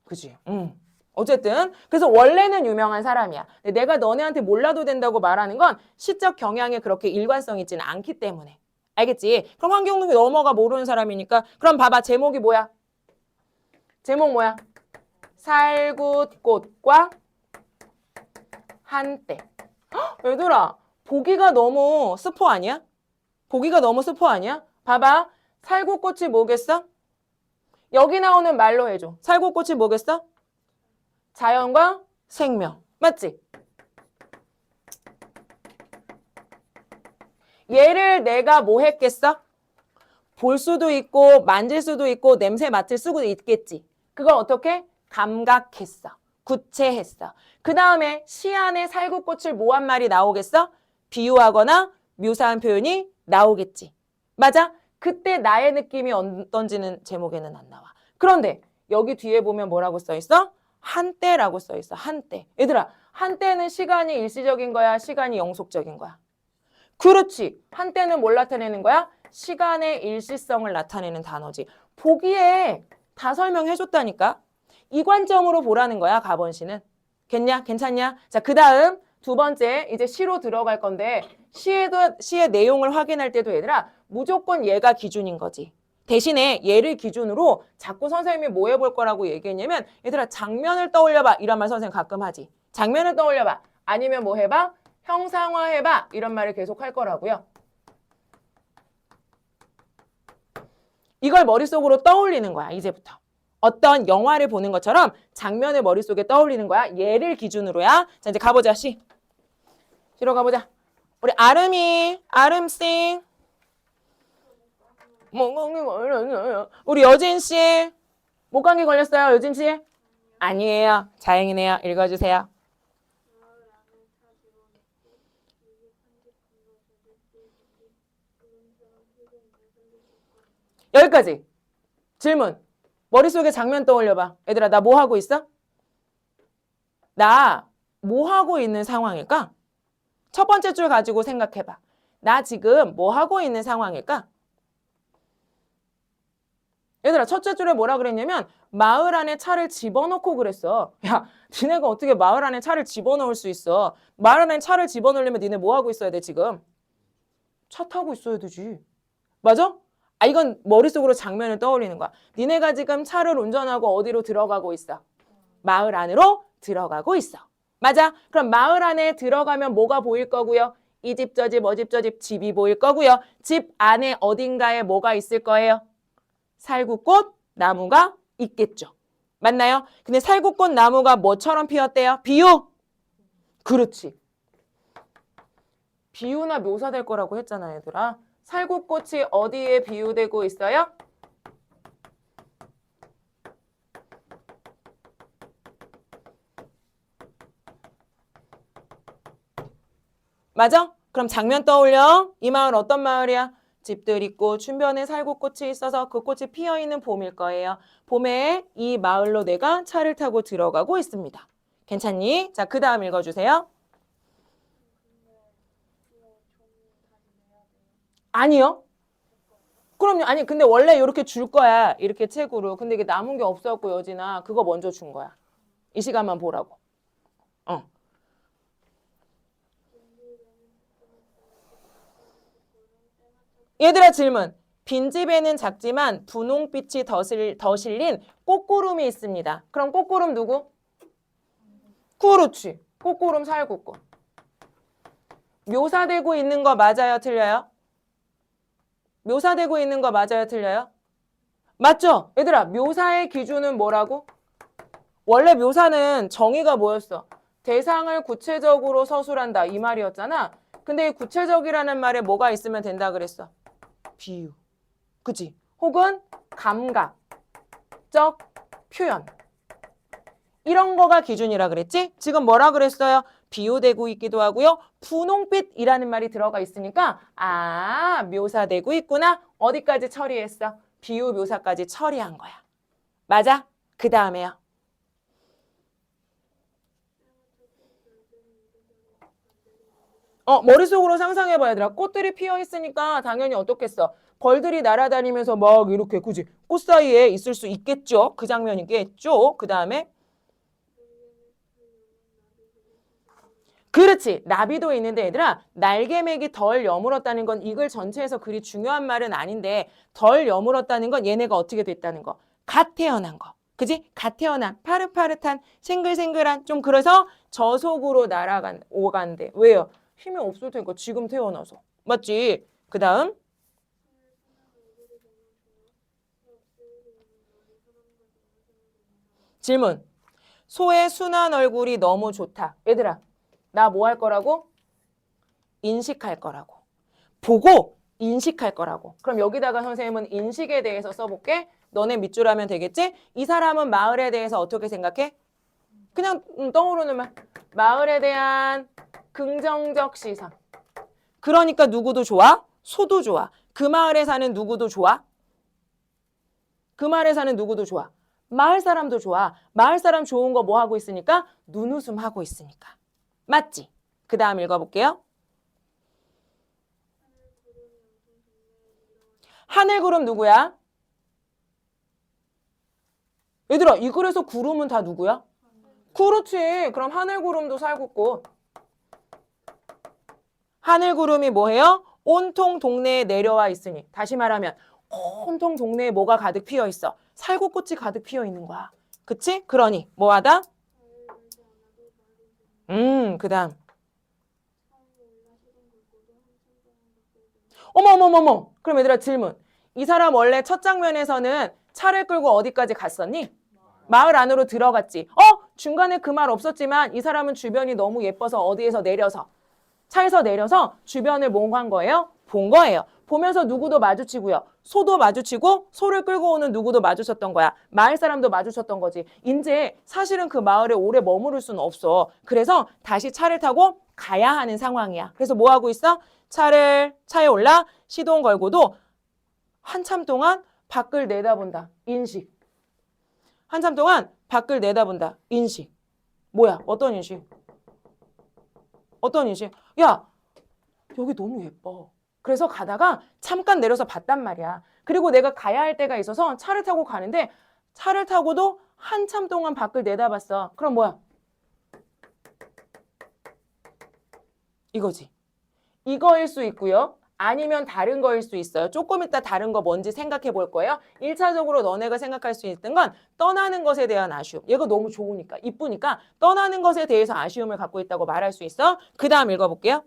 그지? 응. 어쨌든 그래서 원래는 유명한 사람이야. 근데 내가 너네한테 몰라도 된다고 말하는 건 시적 경향에 그렇게 일관성 있지는 않기 때문에. 알겠지? 그럼 황경동이 넘어가 모르는 사람이니까 그럼 봐봐. 제목이 뭐야? 제목 뭐야? 살굿꽃과 한때. 헉, 얘들아 보기가 너무 스포 아니야? 보기가 너무 스포 아니야? 봐봐. 살굿꽃이 뭐겠어? 여기 나오는 말로 해줘. 살구꽃이 뭐겠어? 자연과 생명. 맞지? 얘를 내가 뭐 했겠어? 볼 수도 있고 만질 수도 있고 냄새 맡을 수도 있겠지. 그걸 어떻게? 감각했어. 구체했어. 그 다음에 시 안에 살구꽃을 뭐 한 말이 나오겠어? 비유하거나 묘사한 표현이 나오겠지. 맞아? 그때 나의 느낌이 어떤지는 제목에는 안 나와. 그런데 여기 뒤에 보면 뭐라고 써 있어? 한때라고 써 있어. 한때. 얘들아, 한때는 시간이 일시적인 거야? 시간이 영속적인 거야? 그렇지. 한때는 뭘 나타내는 거야? 시간의 일시성을 나타내는 단어지. 보기에 다 설명해줬다니까. 이 관점으로 보라는 거야, 가번시는. 괜냐? 괜찮냐? 자, 그 다음 두 번째 이제 시로 들어갈 건데 시의 내용을 확인할 때도 얘들아 무조건 얘가 기준인 거지. 대신에 얘를 기준으로 자꾸 선생님이 뭐 해볼 거라고 얘기했냐면 얘들아 장면을 떠올려봐 이런 말 선생님 가끔 하지. 장면을 떠올려봐. 아니면 뭐 해봐? 형상화해봐 이런 말을 계속 할 거라고요. 이걸 머릿속으로 떠올리는 거야 이제부터. 어떤 영화를 보는 것처럼 장면을 머릿속에 떠올리는 거야. 얘를 기준으로야. 자 이제 가보자 시. 시로 가보자. 우리 아름씨. 우리 여진 씨. 목감기 걸렸어요 여진 씨. 아니에요. 자행이네요. 읽어주세요. 여기까지. 질문. 머릿속에 장면 떠올려봐. 얘들아, 나 뭐 하고 있어? 나 뭐 하고 있는 상황일까? 첫 번째 줄 가지고 생각해봐. 나 지금 뭐 하고 있는 상황일까? 얘들아, 첫째 줄에 뭐라 그랬냐면 마을 안에 차를 집어넣고 그랬어. 야, 니네가 어떻게 마을 안에 차를 집어넣을 수 있어? 마을 안에 차를 집어넣으려면 니네 뭐 하고 있어야 돼, 지금? 차 타고 있어야 되지. 맞아? 아, 이건 머릿속으로 장면을 떠올리는 거야. 니네가 지금 차를 운전하고 어디로 들어가고 있어? 마을 안으로 들어가고 있어. 맞아? 그럼 마을 안에 들어가면 뭐가 보일 거고요? 이 집, 저 집, 어 집, 저 집, 집이 보일 거고요. 집 안에 어딘가에 뭐가 있을 거예요? 살구꽃, 나무가 있겠죠. 맞나요? 근데 살구꽃, 나무가 뭐처럼 피었대요? 비유? 그렇지. 비유나 묘사될 거라고 했잖아, 얘들아. 살구꽃이 어디에 비유되고 있어요? 맞아? 그럼 장면 떠올려. 이 마을 어떤 마을이야? 집들 있고 춘변에 살구꽃이 있어서 그 꽃이 피어있는 봄일 거예요. 봄에 이 마을로 내가 차를 타고 들어가고 있습니다. 괜찮니? 자, 그 다음 읽어주세요. 아니요. 그럼요. 아니, 근데 원래 이렇게 줄 거야. 이렇게 책으로. 근데 이게 남은 게 없었고, 여진아. 그거 먼저 준 거야. 이 시간만 보라고. 어. 얘들아 질문. 빈집에는 작지만 분홍빛이 더 실린 꽃구름이 있습니다. 그럼 꽃구름 누구? 그렇지. 꽃구름 살구꽃. 묘사되고 있는 거 맞아요? 틀려요? 묘사되고 있는 거 맞아요? 틀려요? 맞죠? 얘들아 묘사의 기준은 뭐라고? 원래 묘사는 정의가 뭐였어? 대상을 구체적으로 서술한다 이 말이었잖아. 근데 이 구체적이라는 말에 뭐가 있으면 된다 그랬어? 비유. 그치? 혹은 감각적 표현. 이런 거가 기준이라 그랬지? 지금 뭐라 그랬어요? 비유되고 있기도 하고요. 분홍빛이라는 말이 들어가 있으니까 아, 묘사되고 있구나. 어디까지 처리했어? 비유 묘사까지 처리한 거야. 맞아? 그 다음에요. 머릿속으로 상상해봐 얘들아. 꽃들이 피어 있으니까 당연히 어떻겠어? 벌들이 날아다니면서 막 이렇게 그지? 꽃 사이에 있을 수 있겠죠? 그 장면이겠죠? 그 다음에 그렇지. 나비도 있는데 얘들아 날개맥이 덜 여물었다는 건 이글 전체에서 그리 중요한 말은 아닌데 덜 여물었다는 건 얘네가 어떻게 됐다는 거. 갓 태어난 거. 그지? 갓 태어난 파릇파릇한 생글생글한 좀 그래서 저속으로 오간대. 왜요? 힘이 없을 테니까 지금 태어나서. 맞지? 그 다음 질문. 소의 순한 얼굴이 너무 좋다. 얘들아 나 뭐 할 거라고? 인식할 거라고. 보고 인식할 거라고. 그럼 여기다가 선생님은 인식에 대해서 써볼게. 너네 밑줄 하면 되겠지? 이 사람은 마을에 대해서 어떻게 생각해? 그냥 떠오르는 말. 마을에 대한 긍정적 시선. 그러니까 누구도 좋아? 소도 좋아. 그 마을에 사는 누구도 좋아? 그 마을에 사는 누구도 좋아? 마을 사람도 좋아. 마을 사람 좋은 거 뭐 하고 있으니까? 눈웃음 하고 있으니까. 맞지? 그 다음 읽어볼게요. 하늘구름 누구야? 얘들아 이 글에서 구름은 다 누구야? 그렇지. 그럼 하늘구름도 살구꽃. 하늘구름이 뭐예요? 온통 동네에 내려와 있으니. 다시 말하면 온통 동네에 뭐가 가득 피어 있어? 살구꽃이 가득 피어 있는 거야. 그치? 그러니 뭐하다? 그 다음. 어머머머머. 그럼 얘들아 질문. 이 사람 원래 첫 장면에서는 차를 끌고 어디까지 갔었니? 마을 안으로 들어갔지. 중간에 그 말 없었지만 이 사람은 주변이 너무 예뻐서 어디에서 내려서 차에서 내려서 주변을 뭐 한 거예요? 본 거예요. 보면서 누구도 마주치고요. 소도 마주치고 소를 끌고 오는 누구도 마주쳤던 거야. 마을 사람도 마주쳤던 거지. 이제 사실은 그 마을에 오래 머무를 수는 없어. 그래서 다시 차를 타고 가야 하는 상황이야. 그래서 뭐 하고 있어? 차에 올라 시동 걸고도 한참 동안 밖을 내다본다. 인식. 한참 동안 밖을 내다본다. 인식. 뭐야? 어떤 인식? 어떤 인식? 야, 여기 너무 예뻐. 그래서 가다가 잠깐 내려서 봤단 말이야. 그리고 내가 가야 할 때가 있어서 차를 타고 가는데 차를 타고도 한참 동안 밖을 내다봤어. 그럼 뭐야? 이거지. 이거일 수 있고요. 아니면 다른 거일 수 있어요. 조금 이따 다른 거 뭔지 생각해 볼 거예요. 1차적으로 너네가 생각할 수 있는 건 떠나는 것에 대한 아쉬움. 얘가 너무 좋으니까, 이쁘니까 떠나는 것에 대해서 아쉬움을 갖고 있다고 말할 수 있어. 그 다음 읽어볼게요.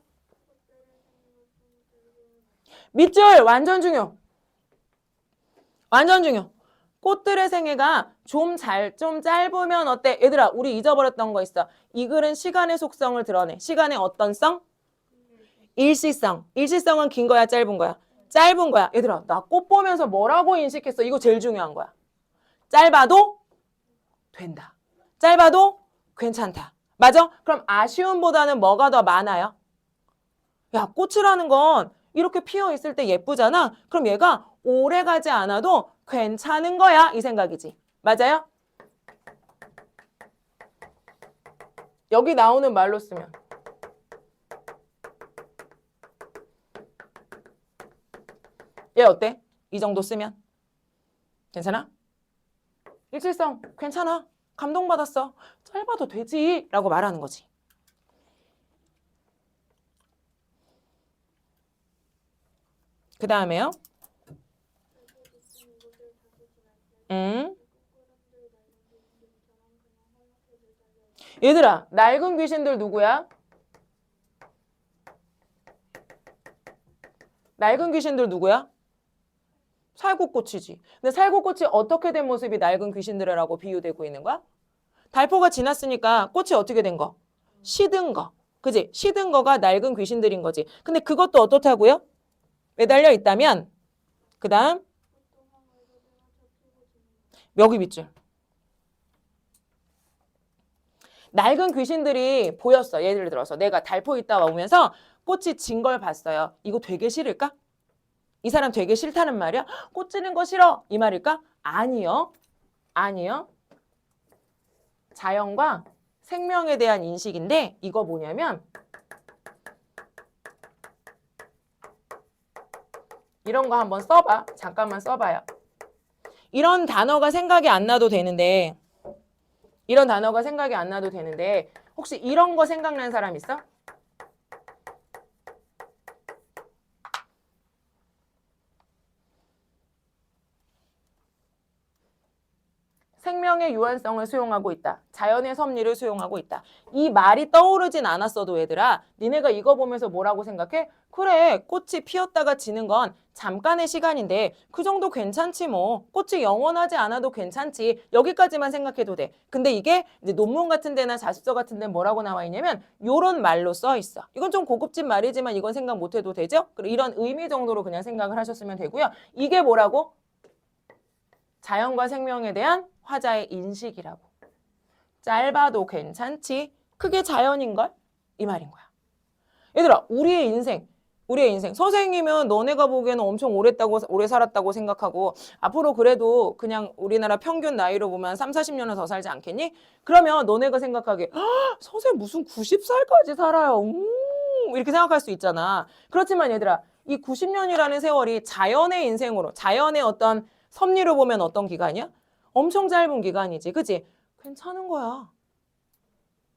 밑줄 완전 중요. 완전 중요. 꽃들의 생애가 좀 짧으면 어때? 얘들아, 우리 잊어버렸던 거 있어. 이 글은 시간의 속성을 드러내. 시간의 어떤 성? 일시성. 일시성은 긴 거야, 짧은 거야? 짧은 거야. 얘들아, 나 꽃 보면서 뭐라고 인식했어? 이거 제일 중요한 거야. 짧아도 된다. 짧아도 괜찮다. 맞아? 그럼 아쉬움보다는 뭐가 더 많아요? 야, 꽃이라는 건 이렇게 피어 있을 때 예쁘잖아. 그럼 얘가 오래 가지 않아도 괜찮은 거야. 이 생각이지. 맞아요? 여기 나오는 말로 쓰면. 얘 어때? 이 정도 쓰면? 괜찮아? 일실성 괜찮아. 감동받았어. 짧아도 되지. 라고 말하는 거지. 그 다음에요. 얘들아, 낡은 귀신들 누구야? 낡은 귀신들 누구야? 살구꽃이지. 근데 살구꽃이 어떻게 된 모습이 낡은 귀신들이라고 비유되고 있는 거야? 달포가 지났으니까 꽃이 어떻게 된 거? 시든 거. 그지? 시든 거가 낡은 귀신들인 거지. 근데 그것도 어떻다고요? 매달려 있다면 그 다음 여기 밑줄. 낡은 귀신들이 보였어. 예를 들어서 내가 달포 있다가 오면서 꽃이 진 걸 봤어요. 이거 되게 싫을까? 이 사람 되게 싫다는 말이야? 꽃 지는 거 싫어. 이 말일까? 아니요. 아니요. 자연과 생명에 대한 인식인데 이거 뭐냐면 이런 거 한번 써봐. 잠깐만 써봐요. 이런 단어가 생각이 안 나도 되는데 혹시 이런 거 생각나는 사람 있어? 생명의 유한성을 수용하고 있다. 자연의 섭리를 수용하고 있다. 이 말이 떠오르진 않았어도 얘들아, 니네가 이거 보면서 뭐라고 생각해? 그래, 꽃이 피었다가 지는 건 잠깐의 시간인데 그 정도 괜찮지 뭐. 꽃이 영원하지 않아도 괜찮지. 여기까지만 생각해도 돼. 근데 이게 이제 논문 같은 데나 자습서 같은 데 뭐라고 나와 있냐면 요런 말로 써 있어. 이건 좀 고급진 말이지만 이건 생각 못 해도 되죠? 이런 의미 정도로 그냥 생각을 하셨으면 되고요. 이게 뭐라고? 자연과 생명에 대한 화자의 인식이라고. 짧아도 괜찮지. 그게 자연인걸? 이 말인 거야. 얘들아, 우리의 인생. 선생님은 너네가 보기에는 엄청 오래 살았다고 생각하고 앞으로 그래도 그냥 우리나라 평균 나이로 보면 3, 40년은 더 살지 않겠니? 그러면 너네가 생각하기에 선생님 무슨 90살까지 살아요. 이렇게 생각할 수 있잖아. 그렇지만 얘들아, 이 90년이라는 세월이 자연의 인생으로, 자연의 어떤 섭리로 보면 어떤 기간이야? 엄청 짧은 기간이지. 그치? 괜찮은 거야.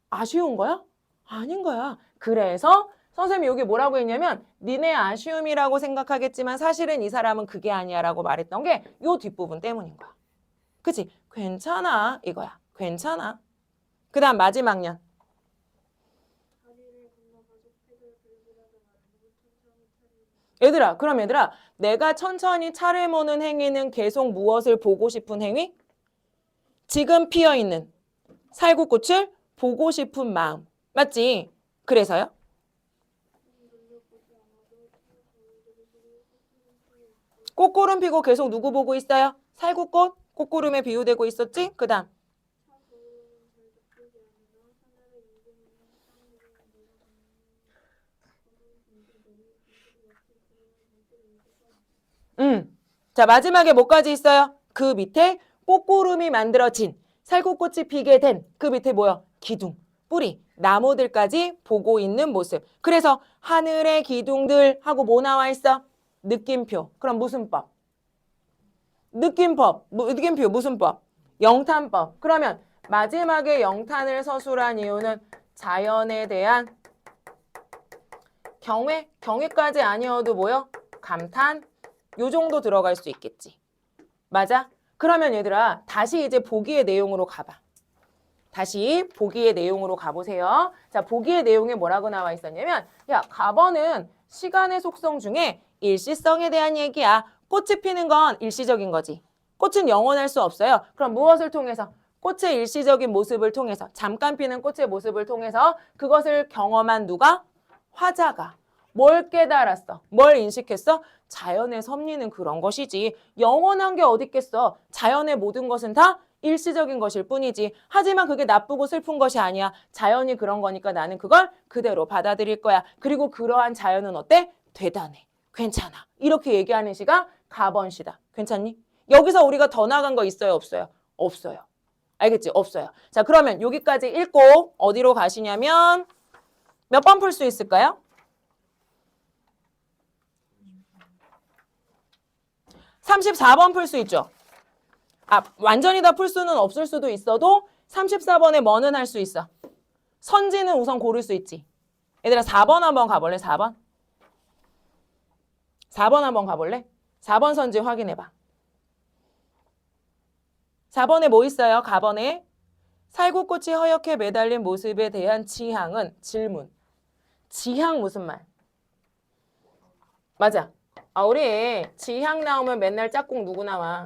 아쉬운 거야? 아닌 거야. 그래서 선생님이 여기 뭐라고 했냐면 니네 아쉬움이라고 생각하겠지만 사실은 이 사람은 그게 아니야 라고 말했던 게 요 뒷부분 때문인 거야. 그치? 괜찮아 이거야. 괜찮아. 그 다음 마지막 년. 그럼 얘들아, 내가 천천히 차를 모는 행위는 계속 무엇을 보고 싶은 행위? 지금 피어있는 살구꽃을 보고 싶은 마음. 맞지? 그래서요? 꽃구름 피고 계속 누구 보고 있어요? 살구꽃? 꽃구름에 비유되고 있었지? 그 다음. 자, 마지막에 뭐까지 있어요? 그 밑에 꽃구름이 만들어진 살구꽃이 피게 된 그 밑에 뭐야? 기둥, 뿌리, 나무들까지 보고 있는 모습. 그래서 하늘의 기둥들 하고 뭐 나와 있어? 느낌표. 그럼 무슨 법? 느낌표 무슨 법? 영탄법. 그러면 마지막에 영탄을 서술한 이유는 자연에 대한 경외까지 아니어도 뭐요? 감탄, 요 정도 들어갈 수 있겠지. 맞아? 그러면 얘들아 다시 이제 보기의 내용으로 가봐. 다시 보기의 내용으로 가보세요. 자, 보기의 내용에 뭐라고 나와 있었냐면 야, 가번은 시간의 속성 중에 일시성에 대한 얘기야. 꽃이 피는 건 일시적인 거지. 꽃은 영원할 수 없어요. 그럼 무엇을 통해서? 꽃의 일시적인 모습을 통해서, 잠깐 피는 꽃의 모습을 통해서 그것을 경험한 누가? 화자가. 뭘 깨달았어? 뭘 인식했어? 자연의 섭리는 그런 것이지. 영원한 게 어디 있겠어? 자연의 모든 것은 다 일시적인 것일 뿐이지. 하지만 그게 나쁘고 슬픈 것이 아니야. 자연이 그런 거니까 나는 그걸 그대로 받아들일 거야. 그리고 그러한 자연은 어때? 대단해. 괜찮아. 이렇게 얘기하는 시가 가번시다. 괜찮니? 여기서 우리가 더 나간 거 있어요? 없어요? 없어요. 알겠지? 없어요. 자, 그러면 여기까지 읽고 어디로 가시냐면 몇 번 풀 수 있을까요? 34번 풀 수 있죠. 아, 완전히 다 풀 수는 없을 수도 있어도 34번에 뭐는 할 수 있어. 선지는 우선 고를 수 있지. 얘들아 4번 한번 가볼래? 4번? 4번 한번 가볼래? 4번 선지 확인해봐. 4번에 뭐 있어요? 가번에 살구꽃이 허옇게 매달린 모습에 대한 지향은 질문. 지향 무슨 말? 맞아. 아, 우리 지향 나오면 맨날 짝꿍 누구 나와?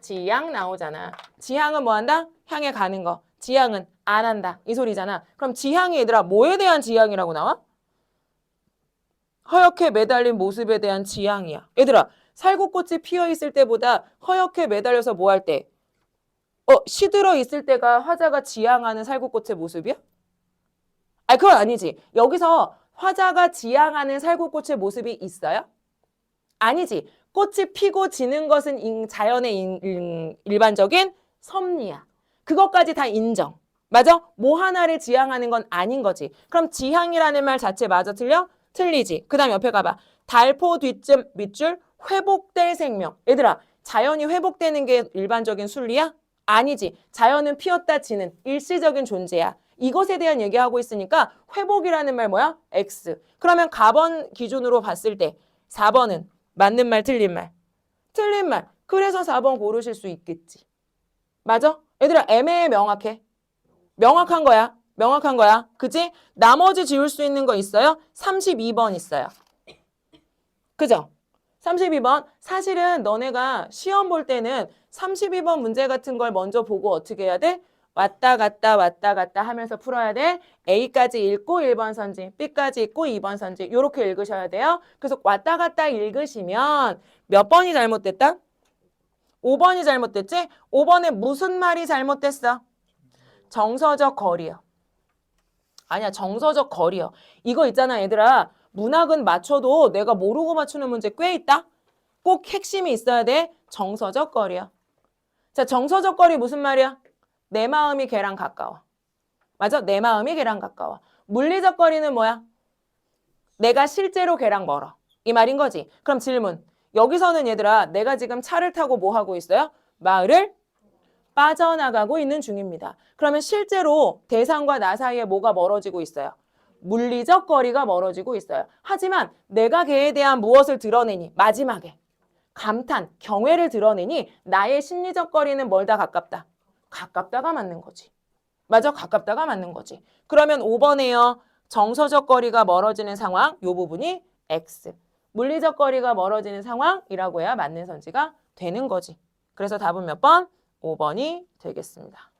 지향 나오잖아. 지향은 뭐 한다? 향해 가는 거. 지향은 안 한다. 이 소리잖아. 그럼 지향이 얘들아 뭐에 대한 지향이라고 나와? 허옇게 매달린 모습에 대한 지향이야. 얘들아 살구꽃이 피어 있을 때보다 허옇게 매달려서 뭐 할 때? 시들어 있을 때가 화자가 지향하는 살구꽃의 모습이야? 아니 그건 아니지. 여기서 화자가 지향하는 살구꽃의 모습이 있어요? 아니지. 꽃이 피고 지는 것은 자연의 일반적인 섭리야. 그것까지 다 인정. 맞아? 뭐 하나를 지향하는 건 아닌 거지. 그럼 지향이라는 말 자체 맞아 틀려? 틀리지. 그 다음 옆에 가봐. 달포 뒤쯤 밑줄 회복될 생명. 얘들아 자연이 회복되는 게 일반적인 순리야? 아니지. 자연은 피었다 지는 일시적인 존재야. 이것에 대한 얘기하고 있으니까 회복이라는 말 뭐야? X. 그러면 가번 기준으로 봤을 때 4번은 맞는 말, 틀린 말? 틀린 말. 그래서 4번 고르실 수 있겠지. 맞아? 얘들아 애매해, 명확해? 명확한 거야. 명확한 거야. 그치? 나머지 지울 수 있는 거 있어요? 32번 있어요. 그죠? 32번. 사실은 너네가 시험 볼 때는 32번 문제 같은 걸 먼저 보고 어떻게 해야 돼? 왔다 갔다 하면서 풀어야 돼. A까지 읽고 1번 선지, B까지 읽고 2번 선지 이렇게 읽으셔야 돼요. 그래서 왔다 갔다 읽으시면 몇 번이 잘못됐다? 5번이 잘못됐지? 5번에 무슨 말이 잘못됐어? 정서적 거리요. 아니야, 정서적 거리요. 이거 있잖아, 얘들아. 문학은 맞춰도 내가 모르고 맞추는 문제 꽤 있다? 꼭 핵심이 있어야 돼. 정서적 거리요. 자, 정서적 거리 무슨 말이야? 내 마음이 걔랑 가까워. 맞아? 내 마음이 걔랑 가까워. 물리적 거리는 뭐야? 내가 실제로 걔랑 멀어. 이 말인 거지. 그럼 질문. 여기서는 얘들아, 내가 지금 차를 타고 뭐 하고 있어요? 마을을 빠져나가고 있는 중입니다. 그러면 실제로 대상과 나 사이에 뭐가 멀어지고 있어요? 물리적 거리가 멀어지고 있어요. 하지만 내가 걔에 대한 무엇을 드러내니? 마지막에 감탄, 경외를 드러내니 나의 심리적 거리는 멀다 가깝다? 가깝다가 맞는 거지. 맞아? 가깝다가 맞는 거지. 그러면 5번에요. 정서적 거리가 멀어지는 상황, 이 부분이 X. 물리적 거리가 멀어지는 상황이라고 해야 맞는 선지가 되는 거지. 그래서 답은 몇 번? 5번이 되겠습니다.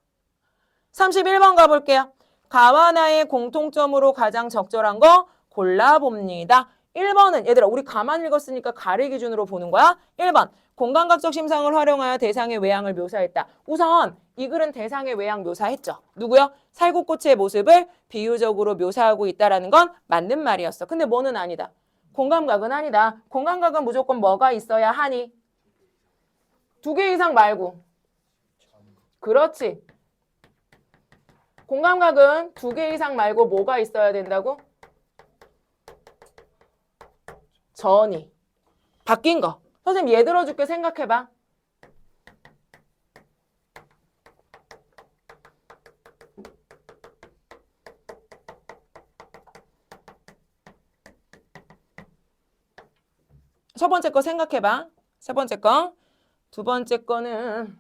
31번 가볼게요. 가와 나의 공통점으로 가장 적절한 거 골라봅니다. 1번은 얘들아 우리 가만 읽었으니까 가를 기준으로 보는 거야. 1번 공감각적 심상을 활용하여 대상의 외양을 묘사했다. 우선 이 글은 대상의 외양 묘사했죠. 누구요? 살구꽃의 모습을 비유적으로 묘사하고 있다라는 건 맞는 말이었어. 근데 뭐는 아니다. 공감각은 아니다. 공감각은 무조건 뭐가 있어야 하니? 2개 이상 말고. 그렇지. 공감각은 2개 이상 말고 뭐가 있어야 된다고? 전이. 바뀐 거. 선생님 얘 들어줄게 생각해봐. 첫 번째 거 생각해봐. 세 번째 거. 두 번째 거는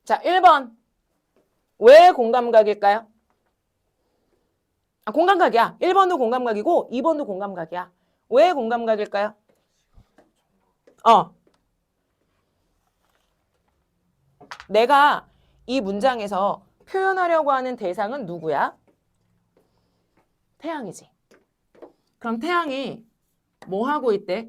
자, 1번. 왜 공감각일까요? 아, 공감각이야. 1번도 공감각이고 2번도 공감각이야. 왜 공감각일까요? 내가 이 문장에서 표현하려고 하는 대상은 누구야? 태양이지. 그럼 태양이 뭐 하고 있대?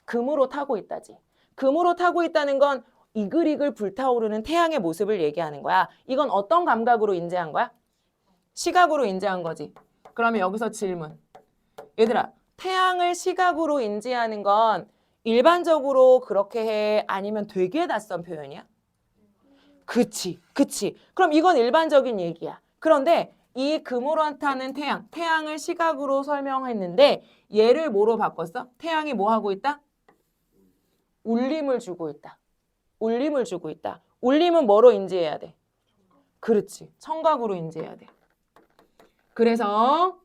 금으로 타고 있다지. 금으로 타고 있다는 건 이글이글 불타오르는 태양의 모습을 얘기하는 거야. 이건 어떤 감각으로 인지한 거야? 시각으로 인지한 거지. 그러면 여기서 질문. 얘들아, 태양을 시각으로 인지하는 건 일반적으로 그렇게 해? 아니면 되게 낯선 표현이야? 그치, 그치. 그럼 이건 일반적인 얘기야. 그런데 이 금으로 타는 태양, 태양을 시각으로 설명했는데 얘를 뭐로 바꿨어? 태양이 뭐 하고 있다? 울림을 주고 있다. 울림을 주고 있다. 울림은 뭐로 인지해야 돼? 그렇지. 청각으로 인지해야 돼. 그래서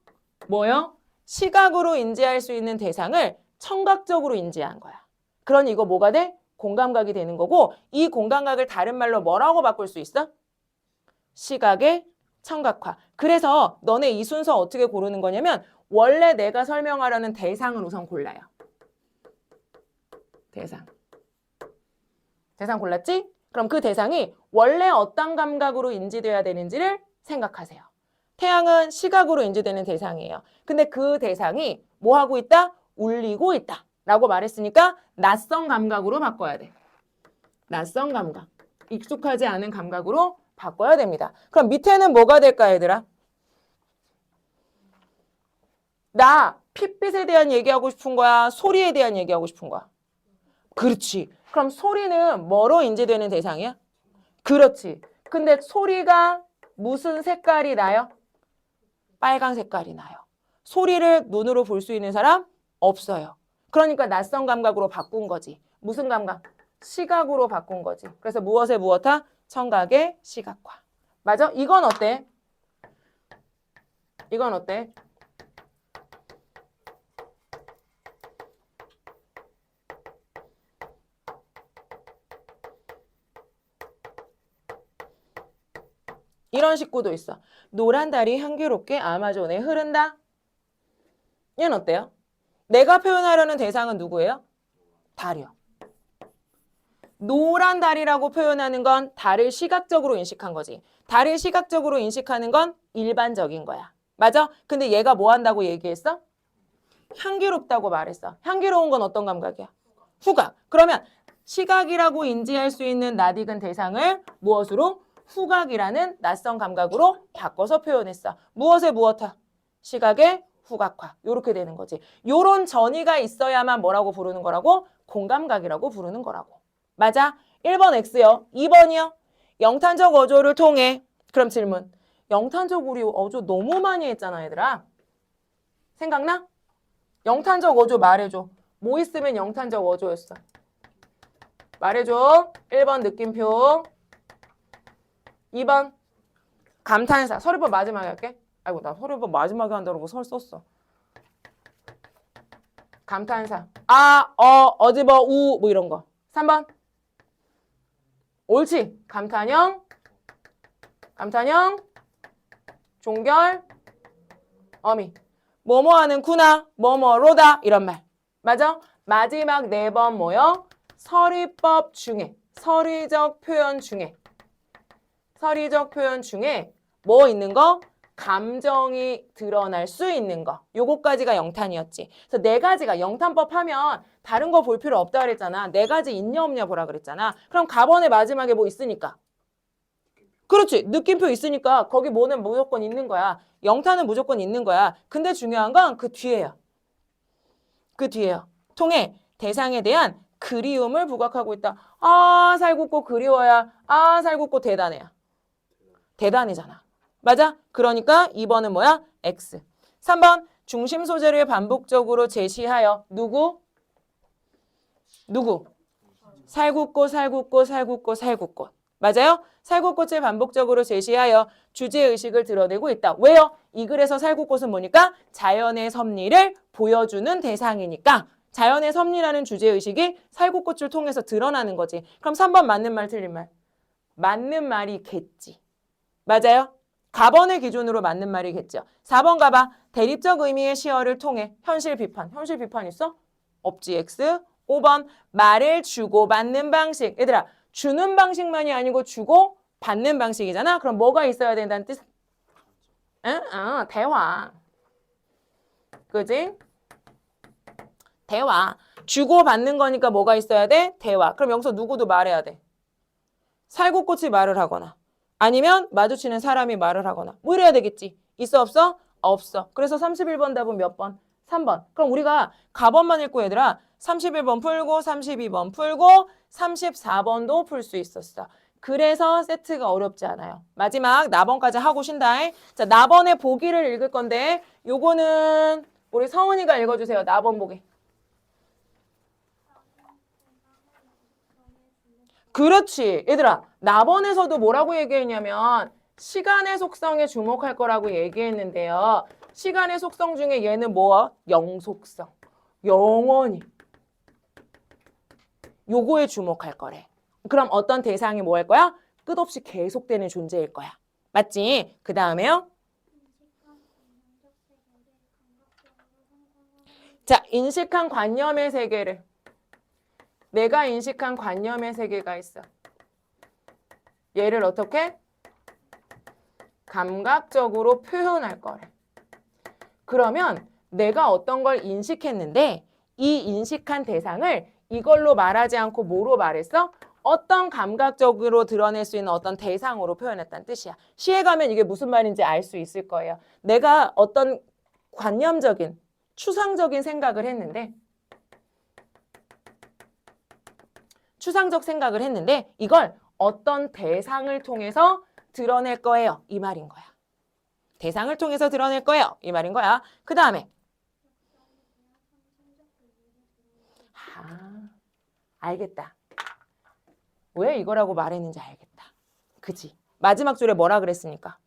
뭐요? 시각으로 인지할 수 있는 대상을 청각적으로 인지한 거야. 그러니 이거 뭐가 돼? 공감각이 되는 거고 이 공감각을 다른 말로 뭐라고 바꿀 수 있어? 시각의 청각화. 그래서 너네 이 순서 어떻게 고르는 거냐면 원래 내가 설명하려는 대상을 우선 골라요. 대상 골랐지? 그럼 그 대상이 원래 어떤 감각으로 인지돼야 되는지를 생각하세요. 태양은 시각으로 인지되는 대상이에요. 근데 그 대상이 뭐 하고 있다? 울리고 있다. 라고 말했으니까 낯선 감각으로 바꿔야 돼. 낯선 감각. 익숙하지 않은 감각으로 바꿔야 됩니다. 그럼 밑에는 뭐가 될까 얘들아? 나 핏빛에 대한 얘기하고 싶은 거야? 소리에 대한 얘기하고 싶은 거야? 그렇지. 그럼 소리는 뭐로 인지되는 대상이야? 그렇지. 근데 소리가 무슨 색깔이 나요? 빨간 색깔이 나요. 소리를 눈으로 볼 수 있는 사람? 없어요. 그러니까 낯선 감각으로 바꾼 거지. 무슨 감각? 시각으로 바꾼 거지. 그래서 무엇에 무엇하? 청각의 시각화. 맞아? 이건 어때? 이건 어때? 이런 식구도 있어. 노란 달이 향기롭게 아마존에 흐른다. 얘는 어때요? 내가 표현하려는 대상은 누구예요? 달이요. 노란 달이라고 표현하는 건 달을 시각적으로 인식한 거지. 달을 시각적으로 인식하는 건 일반적인 거야. 맞아? 근데 얘가 뭐 한다고 얘기했어? 향기롭다고 말했어. 향기로운 건 어떤 감각이야? 후각. 그러면 시각이라고 인지할 수 있는 낯익은 대상을 무엇으로? 후각이라는 낯선 감각으로 바꿔서 표현했어. 무엇에 무엇하? 시각의 후각화. 이렇게 되는 거지. 요런 전이가 있어야만 뭐라고 부르는 거라고? 공감각이라고 부르는 거라고. 맞아? 1번 X요. 2번이요. 영탄적 어조를 통해. 그럼 질문. 영탄적 우리 어조 너무 많이 했잖아 얘들아. 생각나? 영탄적 어조 말해줘. 뭐 있으면 영탄적 어조였어? 말해줘. 1번 느낌표. 2번 감탄사. 서류법 마지막에 할게. 아이고 나 서류법 마지막에 한다고 설 썼어. 감탄사. 아, 어집어, 우 뭐 이런 거. 3번. 옳지. 감탄형. 종결. 어미. 뭐뭐 하는 구나. 뭐뭐로다. 이런 말. 맞아? 마지막 4번 뭐요? 서리법 중에. 서리적 표현 중에. 서리적 표현 중에 뭐 있는 거? 감정이 드러날 수 있는 거. 요거까지가 영탄이었지. 그래서 네 가지가 영탄법 하면 다른 거 볼 필요 없다 그랬잖아. 네 가지 있냐 없냐 보라 그랬잖아. 그럼 가번의 마지막에 뭐 있으니까. 그렇지. 느낌표 있으니까 거기 뭐는 무조건 있는 거야. 영탄은 무조건 있는 거야. 근데 중요한 건 그 뒤에야. 그 뒤에요. 통해 대상에 대한 그리움을 부각하고 있다. 아, 살궂고 그리워야. 아, 살궂고 대단해야. 대단해잖아. 맞아? 그러니까 2번은 뭐야? X. 3번 중심 소재를 반복적으로 제시하여 누구? 누구? 살궂고 살궂고 살궂고 살궂고. 맞아요? 살궂꽃을 반복적으로 제시하여 주제의식을 드러내고 있다. 왜요? 이 글에서 살궂꽃은 뭐니까? 자연의 섭리를 보여주는 대상이니까 자연의 섭리라는 주제의식이 살구꽃을 통해서 드러나는 거지. 그럼 3번 맞는 말 틀린 말? 맞는 말이겠지. 맞아요? 가번을 기준으로 맞는 말이겠죠. 4번 가봐. 대립적 의미의 시어를 통해 현실 비판. 현실 비판 있어? 없지. X. 5번 말을 주고받는 방식. 얘들아 주는 방식만이 아니고 주고 받는 방식이잖아. 그럼 뭐가 있어야 된다는 뜻? 응? 대화. 그지? 대화. 주고받는 거니까 뭐가 있어야 돼? 대화. 그럼 여기서 누구도 말해야 돼. 살구꽃이 말을 하거나 아니면 마주치는 사람이 말을 하거나 뭐 이래야 되겠지. 있어 없어? 없어. 그래서 31번 답은 몇 번? 3번. 그럼 우리가 가번만 읽고 얘들아 31번 풀고 32번 풀고 34번도 풀 수 있었어. 그래서 세트가 어렵지 않아요. 마지막 나번까지 하고 쉰다. 자, 나번의 보기를 읽을 건데 요거는 우리 서은이가 읽어주세요. 나번 보기. 그렇지. 얘들아, 나번에서도 뭐라고 얘기했냐면 시간의 속성에 주목할 거라고 얘기했는데요. 시간의 속성 중에 얘는 뭐? 영속성. 영원히. 요거에 주목할 거래. 그럼 어떤 대상이 뭐 할 거야? 끝없이 계속되는 존재일 거야. 맞지? 그 다음에요. 자, 인식한 관념의 세계를. 내가 인식한 관념의 세계가 있어. 얘를 어떻게? 감각적으로 표현할 거래. 그러면 내가 어떤 걸 인식했는데 이 인식한 대상을 이걸로 말하지 않고 뭐로 말했어? 어떤 감각적으로 드러낼 수 있는 어떤 대상으로 표현했다는 뜻이야. 시에 가면 이게 무슨 말인지 알 수 있을 거예요. 내가 어떤 관념적인, 추상적인 생각을 했는데 추상적 생각을 했는데 이걸 어떤 대상을 통해서 드러낼 거예요. 이 말인 거야. 대상을 통해서 드러낼 거예요. 이 말인 거야. 그 다음에 알겠다. 왜 이거라고 말했는지 알겠다. 그지? 마지막 줄에 뭐라 그랬으니까.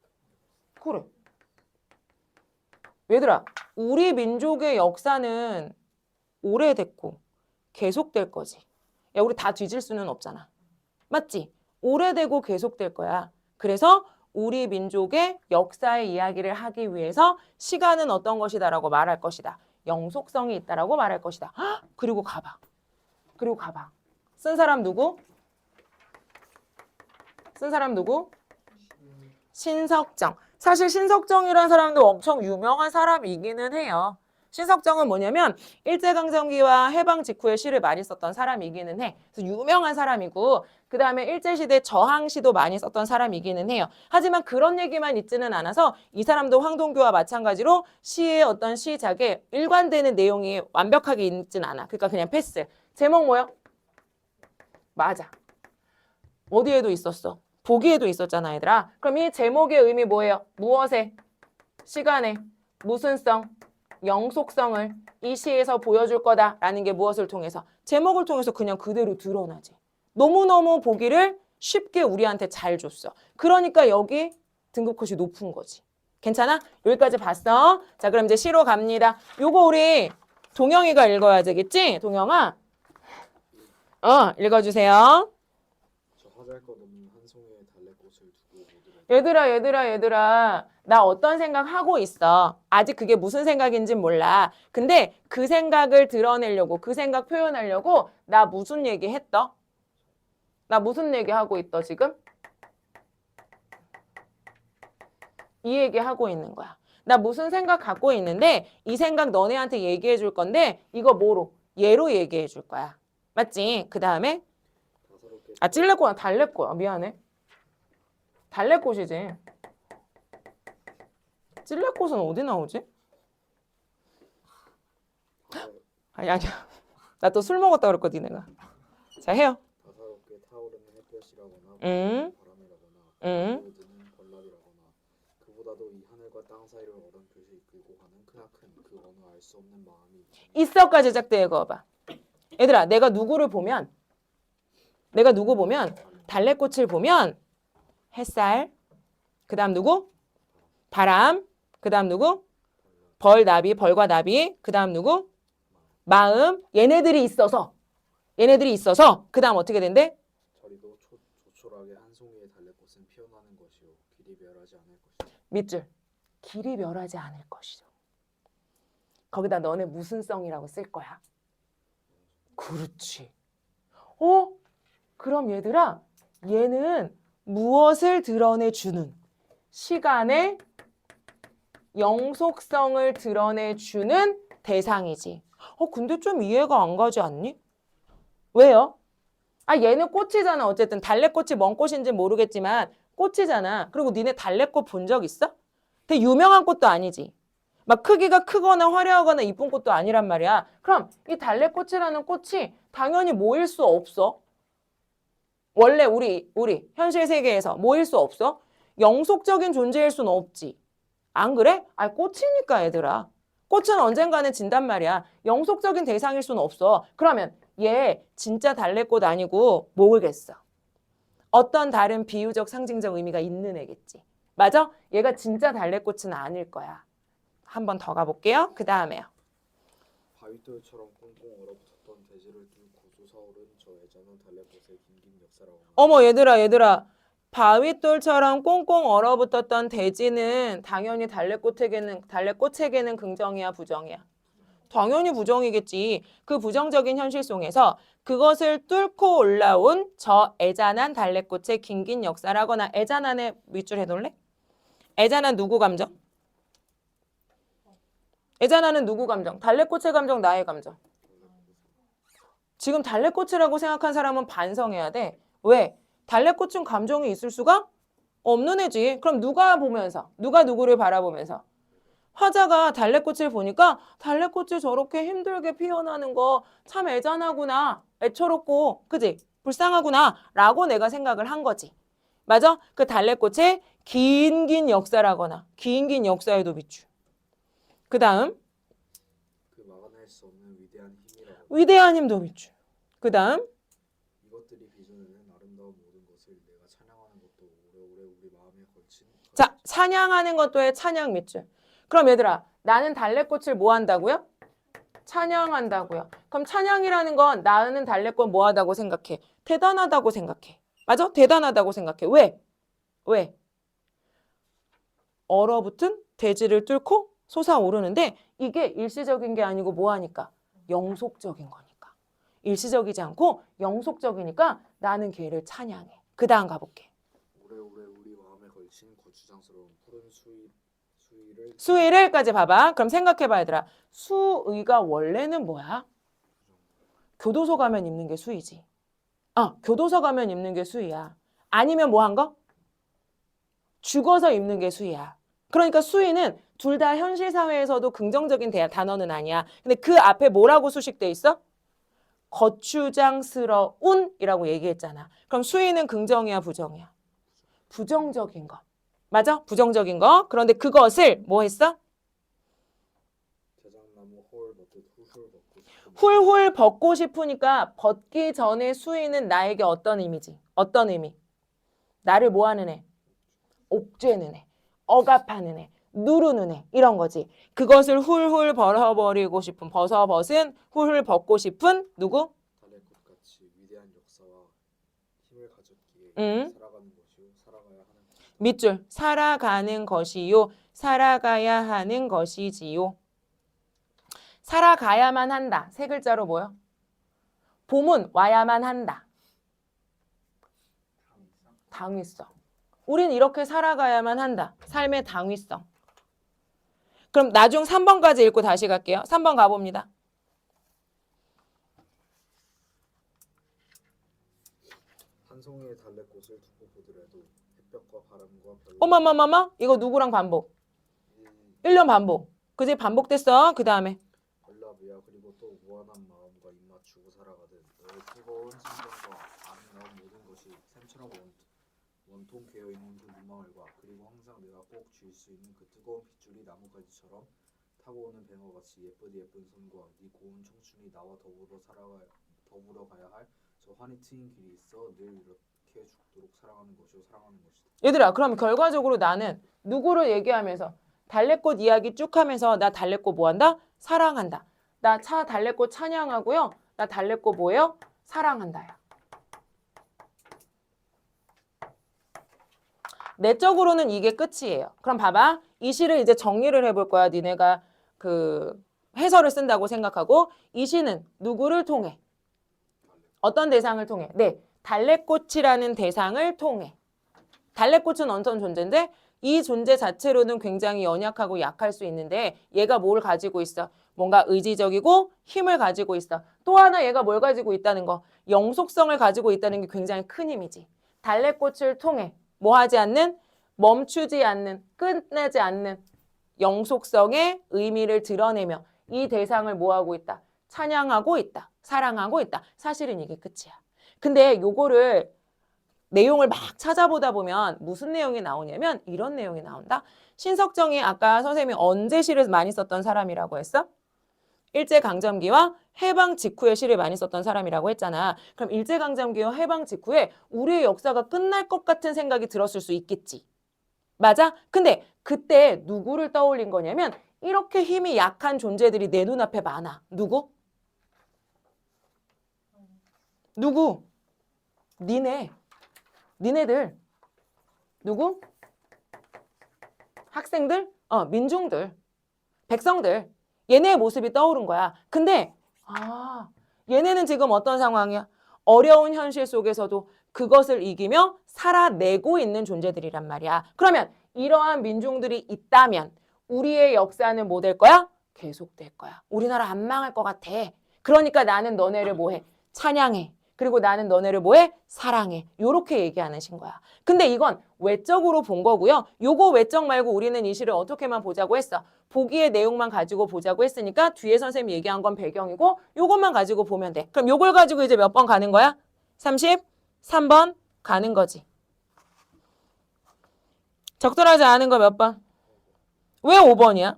그래. 얘들아, 우리 민족의 역사는 오래됐고 계속될 거지. 야, 우리 다 뒤질 수는 없잖아. 맞지? 오래되고 계속될 거야. 그래서 우리 민족의 역사의 이야기를 하기 위해서 시간은 어떤 것이다라고 말할 것이다. 영속성이 있다라고 말할 것이다. 헉! 그리고 가봐. 그리고 가봐. 쓴 사람 누구? 쓴 사람 누구? 신석정. 사실 신석정이라는 사람도 엄청 유명한 사람이기는 해요. 신석정은 뭐냐면 일제강점기와 해방 직후에 시를 많이 썼던 사람이기는 해. 그래서 유명한 사람이고 그 다음에 일제시대 저항시도 많이 썼던 사람이기는 해요. 하지만 그런 얘기만 있지는 않아서 이 사람도 황동규와 마찬가지로 시의 어떤 시작에 일관되는 내용이 완벽하게 있진 않아. 그러니까 그냥 패스. 제목 뭐요? 맞아. 어디에도 있었어? 보기에도 있었잖아, 얘들아. 그럼 이 제목의 의미 뭐예요? 무엇에? 시간에. 무슨 성? 영속성을 이 시에서 보여줄 거다라는 게 무엇을 통해서? 제목을 통해서 그냥 그대로 드러나지. 너무너무 보기를 쉽게 우리한테 잘 줬어. 그러니까 여기 등급컷이 높은 거지. 괜찮아? 여기까지 봤어? 자, 그럼 이제 시로 갑니다. 요거 우리 동영이가 읽어야 되겠지? 동영아? 읽어주세요. 저 하잘것 없는 한 송이의 달래꽃을 두고 얘들아, 나 어떤 생각 하고 있어. 아직 그게 무슨 생각인진 몰라. 근데 그 생각을 드러내려고, 그 생각 표현하려고 나 무슨 얘기 했어? 나 무슨 얘기 하고 있어, 지금? 이 얘기 하고 있는 거야. 나 무슨 생각 갖고 있는데 이 생각 너네한테 얘기해 줄 건데 이거 뭐로? 얘로 얘기해 줄 거야. 맞지? 그 다음에 다사롭게 아 찔레꽃 달래꽃. 미안해. 달래꽃이지. 찔레꽃은 어디 나오지? 아니야. 나 또 술 먹었다 그럴 거지 내가. 자 해요. 다사롭게 타오르는 햇볕이라거나 바람이라거나 응. 드는 벌나비라거나 그보다도 이 하늘과 땅 사이를 어렴풋이 이끌고 가는 크나큰 그 어느 알 수 없는 마음이 있어까지 짝대 읽어봐. 얘들아 내가 누구 보면 달래꽃을 보면 햇살 그 다음 누구? 바람 그 다음 누구? 벌나비 벌과 나비 그 다음 누구? 마음 얘네들이 있어서 그 다음 어떻게 된대? 저리도 조촐하게 한 송이의 달래꽃은 피어나는 것이요 길이 멸하지 않을 것이요 밑줄 길이 멸하지 않을 것이죠. 거기다 너네 무슨 성이라고 쓸 거야? 그렇지. 그럼 얘들아 얘는 무엇을 드러내주는 시간의 영속성을 드러내주는 대상이지. 근데 좀 이해가 안 가지 않니? 왜요? 얘는 꽃이잖아. 어쨌든 달래꽃이 뭔 꽃인지 모르겠지만 꽃이잖아. 그리고 니네 달래꽃 본 적 있어? 되게 유명한 꽃도 아니지. 막 크기가 크거나 화려하거나 이쁜 꽃도 아니란 말이야. 그럼 이 달래꽃이라는 꽃이 당연히 모일 수 없어. 원래 우리 현실 세계에서 모일 수 없어. 영속적인 존재일 수는 없지. 안 그래? 꽃이니까 얘들아. 꽃은 언젠가는 진단 말이야. 영속적인 대상일 수는 없어. 그러면 얘 진짜 달래꽃 아니고 뭐겠어? 어떤 다른 비유적 상징적 의미가 있는 애겠지. 맞아? 얘가 진짜 달래꽃은 아닐 거야. 한 번 더 가볼게요. 그 다음에요. 바위돌처럼 꽁꽁 얼어붙었던 대지를 뚫고 솟아오른 저 애잔한 달래꽃의 긴긴 역사라고 어머 얘들아. 바윗돌처럼 꽁꽁 얼어붙었던 대지는 당연히 달래꽃에게는 긍정이야 부정이야? 당연히 부정이겠지. 그 부정적인 현실 속에서 그것을 뚫고 올라온 저 애잔한 달래꽃의 긴긴 역사라거나 애잔한의 밑줄 해놓을래? 애잔한 누구 감정? 애잔한은 누구 감정? 달래꽃의 감정, 나의 감정. 지금 달래꽃이라고 생각한 사람은 반성해야 돼. 왜? 달래꽃은 감정이 있을 수가 없는 애지. 그럼 누가 누구를 바라보면서? 화자가 달래꽃을 보니까 달래꽃이 저렇게 힘들게 피어나는 거 참 애잔하구나. 애처롭고, 그지? 불쌍하구나. 라고 내가 생각을 한 거지. 맞아? 그 달래꽃의 긴 역사라거나 긴 역사에도 비추. 그 다음 그 막아낼 수 없는 위대한 힘이라고 위대한 힘도 비추. 그 다음 이것들이 빚어내는 아름다운 모든 것을 내가 찬양하는 것도 오래오래 우리 마음에 걸친 자, 찬양하는 것도의 찬양 밑줄. 그럼 얘들아, 나는 달래꽃을 뭐 한다고요? 찬양한다고요. 그럼 찬양이라는 건 나는 달래꽃 뭐 하다고 생각해? 대단하다고 생각해. 맞아? 대단하다고 생각해. 왜? 얼어붙은 대지를 뚫고 솟아오르는데 이게 일시적인 게 아니고 뭐 하니까? 영속적인 거니까. 일시적이지 않고 영속적이니까 나는 걔를 찬양해. 그 다음 가볼게. 오래오래 우리 마음에 걸친 거추장스러운 푸른 수위를 수의를까지 봐봐. 그럼 생각해봐 얘들아. 수의가 원래는 뭐야? 교도소 가면 입는 게 수의지. 교도소 가면 입는 게 수의야. 아니면 뭐 한 거? 죽어서 입는 게 수의야. 그러니까 수의는 둘 다 현실 사회에서도 긍정적인 단어는 아니야. 근데 그 앞에 뭐라고 수식돼 있어? 거추장스러운이라고 얘기했잖아. 그럼 수의는 긍정이야, 부정이야? 부정적인 거. 맞아? 부정적인 거. 그런데 그것을 뭐 했어? 대장나무 홀 벗듯 훌훌 벗고 싶은 훌훌 벗고 싶으니까 벗기 전에 수위는 나에게 어떤 의미지? 어떤 의미? 나를 뭐 하는 애? 옥죄는 애, 억압하는 애, 누르는 애 이런 거지. 그것을 훌훌 벗은 훌훌 벗고 싶은 누구? 달래꽃같이 위대한 역사와 힘을 가졌기에 응? 살아가는 것이요 살아가야 하는 것이다. 밑줄 살아가는 것이요 살아가야 하는 것이지요. 살아가야만 한다. 세 글자로 뭐요? 봄은 와야만 한다. 당위성. 우린 이렇게 살아가야만 한다. 삶의 당위성. 그럼 나중 3번까지 읽고 다시 갈게요. 3번 가봅니다. 한 송이의 달래꽃을 두고 보더라도 햇볕과 바람과 별로 어마마마마 이거 누구랑 반복? 1년 반복. 그지? 반복됐어. 그 다음에 연락이야. 그리고 또 무한한 마음과 입 맞추고 살아가듯 너의 뜨거운 심정과 아름다운 모든 것이 샘처럼 원통 괴어 있는 그 눈망울과 그리고 항상 내가 꼭 쥘 수 있는 그 뜨거운 핏줄이 나뭇가지처럼 타고 오는 뱅어같이 예쁜 손과 네 고운 청춘이 나와 더불어 가야 할 저 환히 트인 길이 있어 늘 이렇게 죽도록 사랑하는 것이요 사랑하는 것이다. 얘들아 그럼 결과적으로 나는 누구를 얘기하면서 달래꽃 이야기 쭉 하면서 나 달래꽃 뭐한다? 사랑한다. 나 달래꽃 찬양하고요. 나 달래꽃 뭐예요? 사랑한다요. 내적으로는 이게 끝이에요. 그럼 봐봐. 이 시를 이제 정리를 해볼 거야. 니네가 그 해설을 쓴다고 생각하고 이 시는 누구를 통해? 어떤 대상을 통해? 네, 달래꽃이라는 대상을 통해. 달래꽃은 어떤 존재인데 이 존재 자체로는 굉장히 연약하고 약할 수 있는데 얘가 뭘 가지고 있어? 뭔가 의지적이고 힘을 가지고 있어. 또 하나 얘가 뭘 가지고 있다는 거? 영속성을 가지고 있다는 게 굉장히 큰 힘이지. 달래꽃을 통해 뭐 하지 않는? 멈추지 않는, 끝내지 않는 영속성의 의미를 드러내며 이 대상을 뭐 하고 있다? 찬양하고 있다. 사랑하고 있다. 사실은 이게 끝이야. 근데 요거를 내용을 막 찾아보다 보면 무슨 내용이 나오냐면 이런 내용이 나온다. 신석정이 아까 선생님이 언제 시를 많이 썼던 사람이라고 했어? 일제강점기와 해방 직후에 시를 많이 썼던 사람이라고 했잖아. 그럼 일제강점기와 해방 직후에 우리의 역사가 끝날 것 같은 생각이 들었을 수 있겠지. 맞아? 근데 그때 누구를 떠올린 거냐면 이렇게 힘이 약한 존재들이 내 눈앞에 많아. 누구? 누구? 니네들. 누구? 학생들? 민중들. 백성들. 얘네의 모습이 떠오른 거야. 근데 얘네는 지금 어떤 상황이야? 어려운 현실 속에서도 그것을 이기며 살아내고 있는 존재들이란 말이야. 그러면 이러한 민중들이 있다면 우리의 역사는 뭐 될 거야? 계속될 거야. 우리나라 안 망할 것 같아. 그러니까 나는 너네를 뭐해? 찬양해. 그리고 나는 너네를 뭐해? 사랑해. 요렇게 얘기하는 신 거야. 근데 이건 외적으로 본 거고요. 요거 외적 말고 우리는 이 시를 어떻게만 보자고 했어? 보기의 내용만 가지고 보자고 했으니까 뒤에 선생님이 얘기한 건 배경이고 요것만 가지고 보면 돼. 그럼 요걸 가지고 이제 몇 번 가는 거야? 33번 가는 거지. 적절하지 않은 거 몇 번? 왜 5번이야?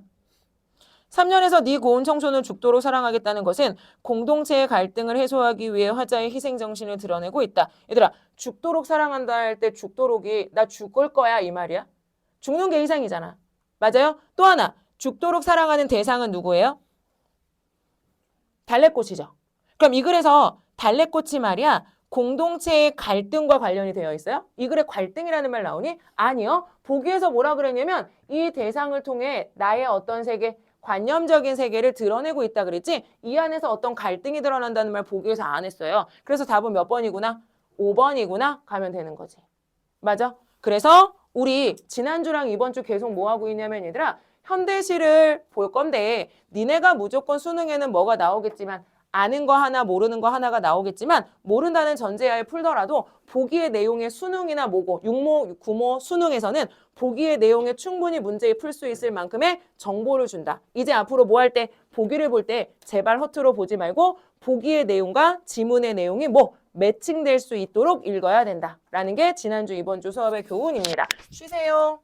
3년에서 네 고운 청춘을 죽도록 사랑하겠다는 것은 공동체의 갈등을 해소하기 위해 화자의 희생정신을 드러내고 있다. 얘들아, 죽도록 사랑한다 할 때 죽도록이 나 죽을 거야 이 말이야? 죽는 게 희생이잖아. 맞아요? 또 하나, 죽도록 사랑하는 대상은 누구예요? 달래꽃이죠. 그럼 이 글에서 달래꽃이 말이야 공동체의 갈등과 관련이 되어 있어요? 이 글에 갈등이라는 말 나오니? 아니요. 보기에서 뭐라 그랬냐면 이 대상을 통해 나의 어떤 세계, 관념적인 세계를 드러내고 있다 그랬지 이 안에서 어떤 갈등이 드러난다는 말 보기에서 안 했어요. 그래서 답은 몇 번이구나? 5번이구나 가면 되는 거지. 맞아? 그래서 우리 지난주랑 이번 주 계속 뭐 하고 있냐면 얘들아 현대시를 볼 건데 니네가 무조건 수능에는 뭐가 나오겠지만 아는 거 하나 모르는 거 하나가 나오겠지만 모른다는 전제하에 풀더라도 보기의 내용의 수능이나 모고 6모, 9모 수능에서는 보기의 내용에 충분히 문제에 풀 수 있을 만큼의 정보를 준다. 이제 앞으로 뭐 할 때 보기를 볼 때 제발 허투루 보지 말고 보기의 내용과 지문의 내용이 뭐 매칭될 수 있도록 읽어야 된다라는 게 지난주 이번 주 수업의 교훈입니다. 쉬세요.